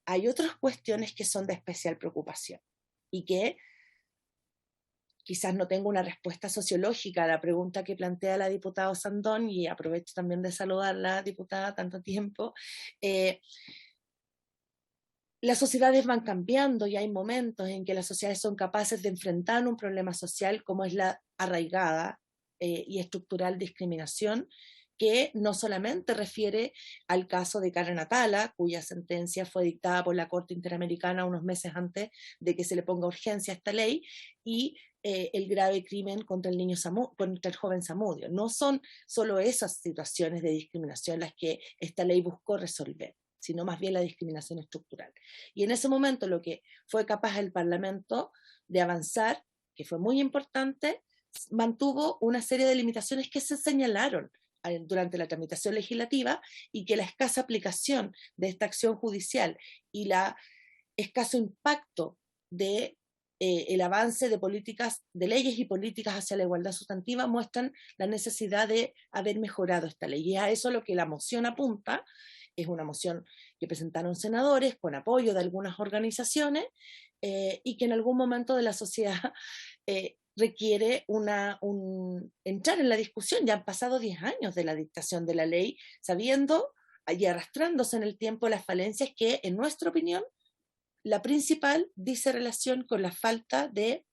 hay otras cuestiones que son de especial preocupación y que quizás no tengo una respuesta sociológica a la pregunta que plantea la diputada Sandón, y aprovecho también de saludarla, diputada, tanto tiempo. Las sociedades van cambiando y hay momentos en que las sociedades son capaces de enfrentar un problema social como es la arraigada y estructural discriminación, que no solamente refiere al caso de Karen Atala, cuya sentencia fue dictada por la Corte Interamericana unos meses antes de que se le ponga urgencia a esta ley, y el grave crimen contra el joven Zamudio. No son solo esas situaciones de discriminación las que esta ley buscó resolver, sino más bien la discriminación estructural. Y en ese momento lo que fue capaz el Parlamento de avanzar, que fue muy importante, mantuvo una serie de limitaciones que se señalaron durante la tramitación legislativa, y que la escasa aplicación de esta acción judicial y la escaso impacto de el avance de políticas, de leyes y políticas hacia la igualdad sustantiva muestran la necesidad de haber mejorado esta ley. Y a eso lo que la moción apunta. Es una moción que presentaron senadores con apoyo de algunas organizaciones y que en algún momento de la sociedad requiere entrar en la discusión. Ya han pasado 10 años de la dictación de la ley, sabiendo y arrastrándose en el tiempo las falencias que, en nuestra opinión, la principal dice relación con la falta de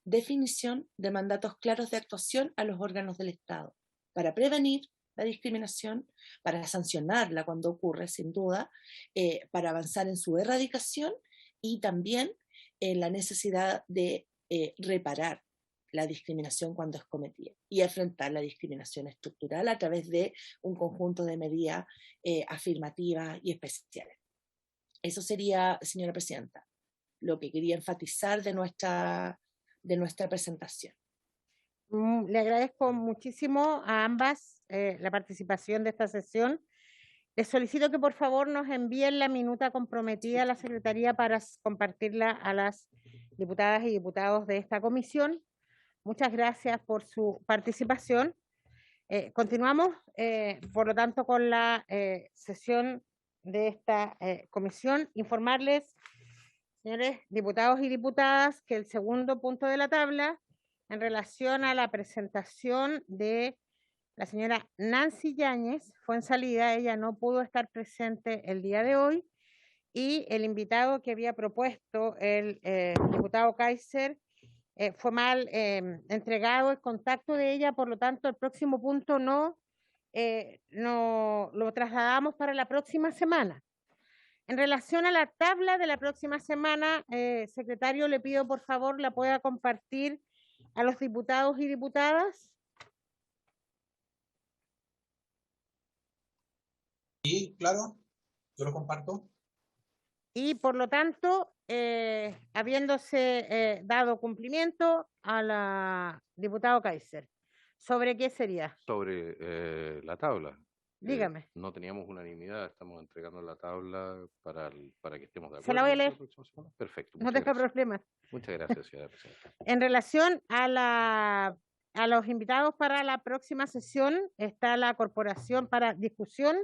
definición de mandatos claros de actuación a los órganos del Estado para prevenir la discriminación, para sancionarla cuando ocurre, sin duda, para avanzar en su erradicación y también en la necesidad de reparar la discriminación cuando es cometida y enfrentar la discriminación estructural a través de un conjunto de medidas afirmativas y especiales. Eso sería, señora presidenta, lo que quería enfatizar de nuestra presentación. Le agradezco muchísimo a ambas la participación de esta sesión. Les solicito que por favor nos envíen la minuta comprometida a la Secretaría para compartirla a las diputadas y diputados de esta comisión. Muchas gracias por su participación. Continuamos, por lo tanto, con la sesión de esta comisión. Informarles, señores diputados y diputadas, que el segundo punto de la tabla, en relación a la presentación de la señora Nancy Yáñez, fue en salida. Ella no pudo estar presente el día de hoy, y el invitado que había propuesto el diputado Kaiser fue mal entregado el contacto de ella, por lo tanto el próximo punto no lo trasladamos para la próxima semana. En relación a la tabla de la próxima semana, secretario, le pido por favor la pueda compartir a los diputados y diputadas. Sí, claro, yo lo comparto. Y por lo tanto, habiéndose dado cumplimiento a la diputado Kaiser, ¿sobre qué sería? Sobre la tabla. Dígame. No teníamos unanimidad, estamos entregando la tabla para que estemos de acuerdo. Se la voy a leer. Perfecto. No tenga problema. Muchas gracias, señora presidenta. En relación a los invitados para la próxima sesión, está la Corporación para discusión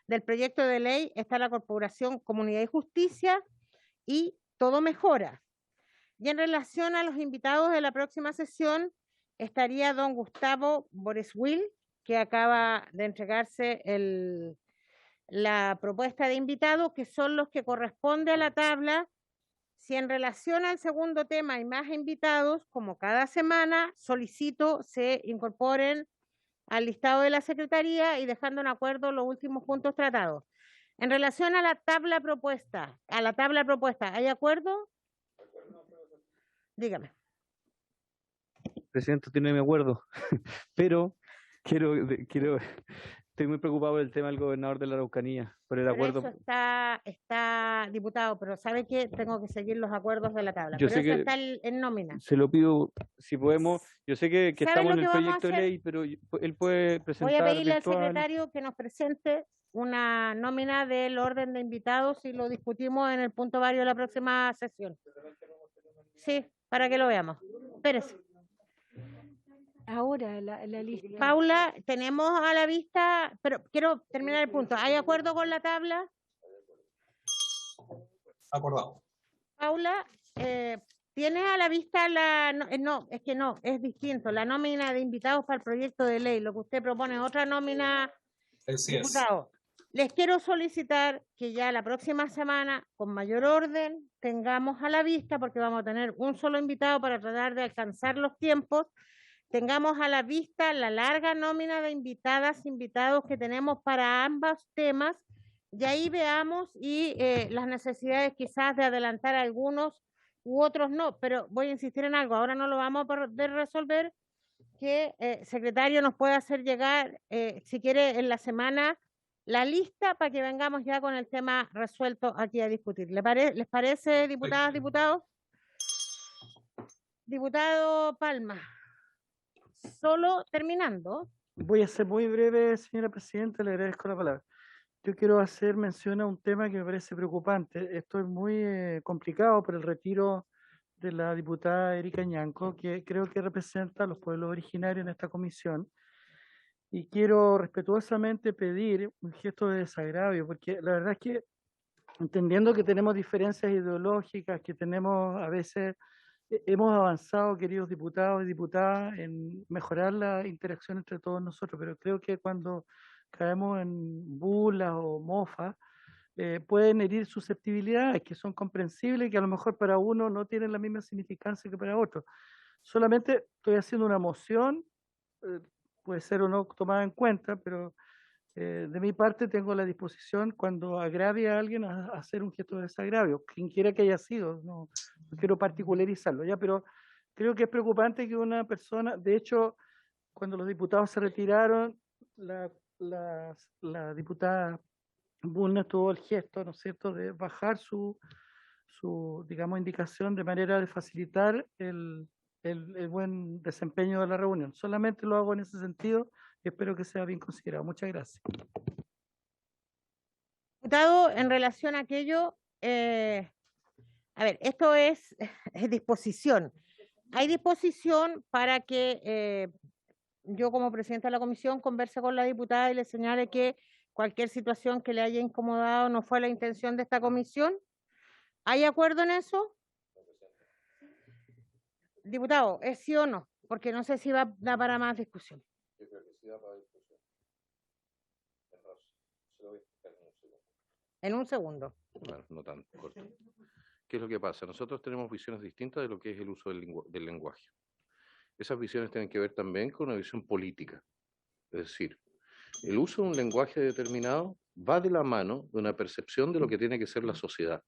del proyecto de ley, está la Corporación Comunidad y Justicia y Todo Mejora. Y en relación a los invitados de la próxima sesión, estaría don Gustavo Boreswil, que acaba de entregarse la propuesta de invitado, que son los que corresponde a la tabla. Si en relación al segundo tema hay más invitados, como cada semana, solicito se incorporen al listado de la Secretaría y dejando en acuerdo los últimos puntos tratados. En relación a la tabla propuesta, ¿hay acuerdo? Dígame. Presidente, no me acuerdo, pero estoy muy preocupado por el tema del gobernador de la Araucanía, por el acuerdo. Eso está diputado, pero ¿sabe qué? Tengo que seguir los acuerdos de la tabla. Yo Pero sé eso que está en nómina. se lo pido, si podemos. Yo sé que ¿Sabe estamos lo en el que vamos a proyecto de hacer? ley, pero él puede presentar Voy a pedirle virtual. al secretario que nos presente una nómina del orden de invitados y lo discutimos en el punto varios de la próxima sesión. Sí, para que lo veamos. Espérese. Ahora la lista. Paula, tenemos a la vista, pero quiero terminar el punto. ¿Hay acuerdo con la tabla? Acordado. Paula, ¿tienes a la vista no, es distinto, la nómina de invitados para el proyecto de ley? Lo que usted propone es otra nómina, Así es. diputado. Les quiero solicitar que ya la próxima semana, con mayor orden, tengamos a la vista, porque vamos a tener un solo invitado para tratar de alcanzar los tiempos, tengamos a la vista la larga nómina de invitadas, invitados que tenemos para ambos temas, y ahí veamos y las necesidades quizás de adelantar algunos u otros no, pero voy a insistir en algo, ahora no lo vamos a poder resolver, que secretario nos puede hacer llegar, si quiere en la semana, la lista para que vengamos ya con el tema resuelto aquí a discutir. ¿Les parece, diputadas, diputados? Diputado Palma, solo terminando, Voy a ser muy breve, señora presidenta, le agradezco la palabra. Yo quiero hacer mención a un tema que me parece preocupante. Esto es muy complicado por el retiro de la diputada Erika Ñanco, que creo que representa a los pueblos originarios en esta comisión. Y quiero respetuosamente pedir un gesto de desagravio, porque la verdad es que entendiendo que tenemos diferencias ideológicas, que tenemos a veces, hemos avanzado, queridos diputados y diputadas, en mejorar la interacción entre todos nosotros, pero creo que cuando caemos en burlas o mofas, pueden herir susceptibilidades que son comprensibles y que a lo mejor para uno no tienen la misma significancia que para otro. Solamente estoy haciendo una moción, puede ser o no tomada en cuenta, pero de mi parte tengo la disposición cuando agravie a alguien a hacer un gesto de desagravio, quien quiera que haya sido, no quiero particularizarlo ya, pero creo que es preocupante que una persona, de hecho, cuando los diputados se retiraron, la diputada Bulnes tuvo el gesto, ¿no es cierto?, de bajar su digamos, indicación de manera de facilitar el buen desempeño de la reunión. Solamente lo hago en ese sentido y espero que sea bien considerado. Muchas gracias. Diputado, en relación a aquello, a ver, esto es disposición. Hay disposición para que yo como presidenta de la comisión converse con la diputada y le señale que cualquier situación que le haya incomodado no fue la intención de esta comisión. ¿Hay acuerdo en eso? Diputado, ¿es sí o no? Porque no sé si va a dar para más discusión. Yo creo que sí da para discusión. Se lo voy a explicar en un segundo. En un segundo. Bueno, no tan corto. ¿Qué es lo que pasa? Nosotros tenemos visiones distintas de lo que es el uso del lenguaje. Esas visiones tienen que ver también con una visión política. Es decir, el uso de un lenguaje determinado va de la mano de una percepción de lo que tiene que ser la sociedad.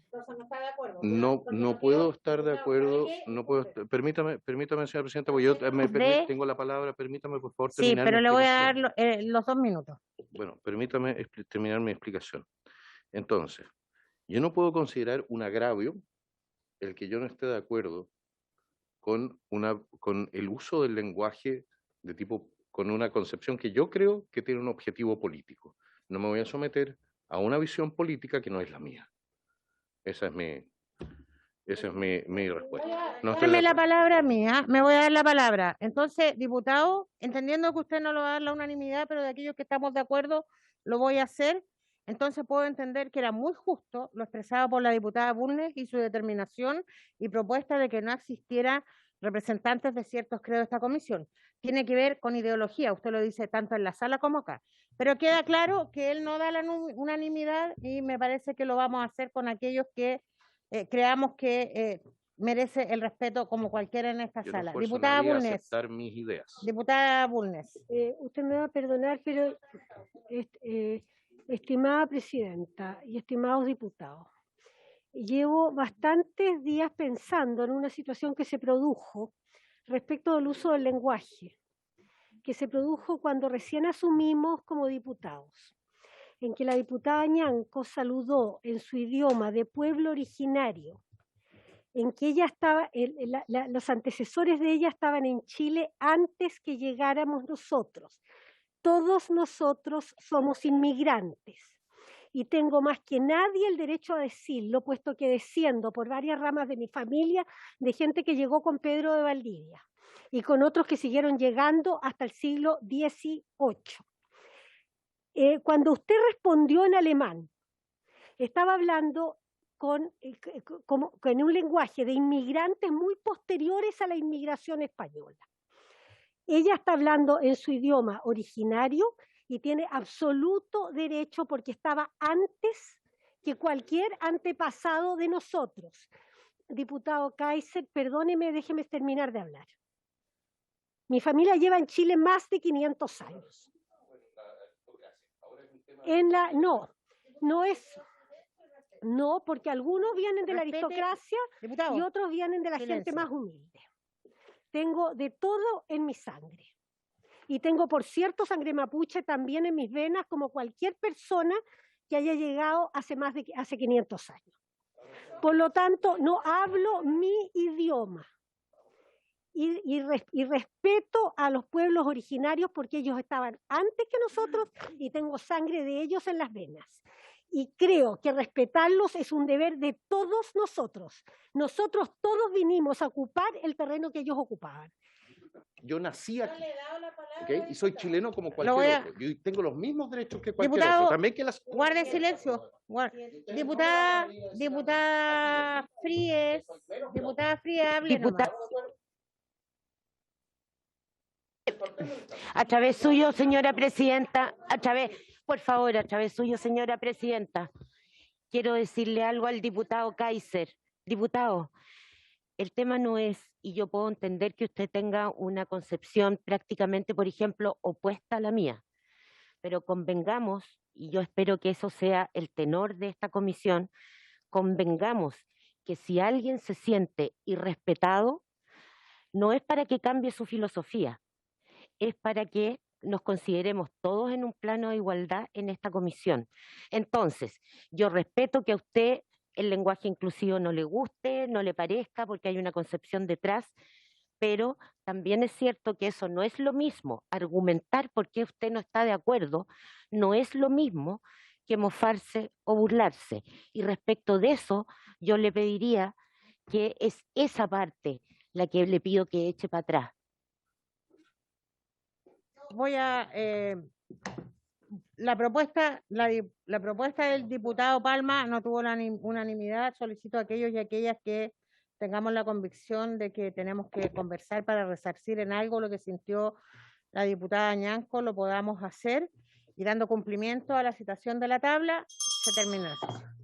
Entonces no está de acuerdo. No puedo estar de acuerdo, no puedo, permítame, señora presidenta, porque yo tengo la palabra, permítame por favor terminar. Sí, pero le voy a dar los 2 minutos. Bueno, permítame terminar mi explicación. Entonces, yo no puedo considerar un agravio el que yo no esté de acuerdo con el uso del lenguaje de tipo, con una concepción que yo creo que tiene un objetivo político. No me voy a someter a una visión política que no es la mía. Esa es mi respuesta. No Dame la palabra mía, me voy a dar la palabra. Entonces, diputado, entendiendo que usted no lo va a dar la unanimidad, pero de aquellos que estamos de acuerdo, lo voy a hacer. Entonces puedo entender que era muy justo lo expresado por la diputada Bulnes y su determinación y propuesta de que no existiera representantes de ciertos credos de esta comisión. Tiene que ver con ideología, usted lo dice tanto en la sala como acá. Pero queda claro que él no da la unanimidad y me parece que lo vamos a hacer con aquellos que creamos que merece el respeto como cualquiera en esta sala. Diputada Bulnes. Aceptar mis ideas. Diputada Bulnes. Usted me va a perdonar, pero estimada presidenta y estimados diputados, llevo bastantes días pensando en una situación que se produjo respecto del uso del lenguaje, que se produjo cuando recién asumimos como diputados, en que la diputada Ñanco saludó en su idioma de pueblo originario, en que ella estaba, los antecesores de ella estaban en Chile antes que llegáramos nosotros. Todos nosotros somos inmigrantes y tengo más que nadie el derecho a decirlo, puesto que desciendo por varias ramas de mi familia de gente que llegó con Pedro de Valdivia y con otros que siguieron llegando hasta el siglo XVIII. Cuando usted respondió en alemán, estaba hablando en un lenguaje de inmigrantes muy posteriores a la inmigración española. Ella está hablando en su idioma originario y tiene absoluto derecho porque estaba antes que cualquier antepasado de nosotros. Diputado Kaiser, perdóneme, déjeme terminar de hablar. Mi familia lleva en Chile más de 500 años. No, porque algunos vienen de la aristocracia y otros vienen de la gente más humilde. Tengo de todo en mi sangre. Y tengo, por cierto, sangre mapuche también en mis venas, como cualquier persona que haya llegado hace 500 años. Por lo tanto, no hablo mi idioma. y respeto a los pueblos originarios porque ellos estaban antes que nosotros y tengo sangre de ellos en las venas. Y creo que respetarlos es un deber de todos nosotros. Nosotros todos vinimos a ocupar el terreno que ellos ocupaban. Yo nací aquí, ¿okay? Y soy chileno como cualquier otro. Yo tengo los mismos derechos que cualquier otro. También que las... Guarde silencio. Diputada Fríes, háblenos. A través suyo, señora presidenta, por favor, a través suyo, señora presidenta, quiero decirle algo al diputado Kaiser. Diputado, el tema no es, y yo puedo entender que usted tenga una concepción prácticamente, por ejemplo, opuesta a la mía, pero convengamos, y yo espero que eso sea el tenor de esta comisión, convengamos que si alguien se siente irrespetado, no es para que cambie su filosofía, es para que nos consideremos todos en un plano de igualdad en esta comisión. Entonces, yo respeto que a usted el lenguaje inclusivo no le guste, no le parezca, porque hay una concepción detrás, pero también es cierto que eso no es lo mismo. Argumentar por qué usted no está de acuerdo no es lo mismo que mofarse o burlarse. Y respecto de eso, yo le pediría que es esa parte la que le pido que eche para atrás. La propuesta del diputado Palma no tuvo la unanimidad. Solicito a aquellos y aquellas que tengamos la convicción de que tenemos que conversar para resarcir en algo lo que sintió la diputada Ñanco, lo podamos hacer, y dando cumplimiento a la citación de la tabla, se termina la sesión.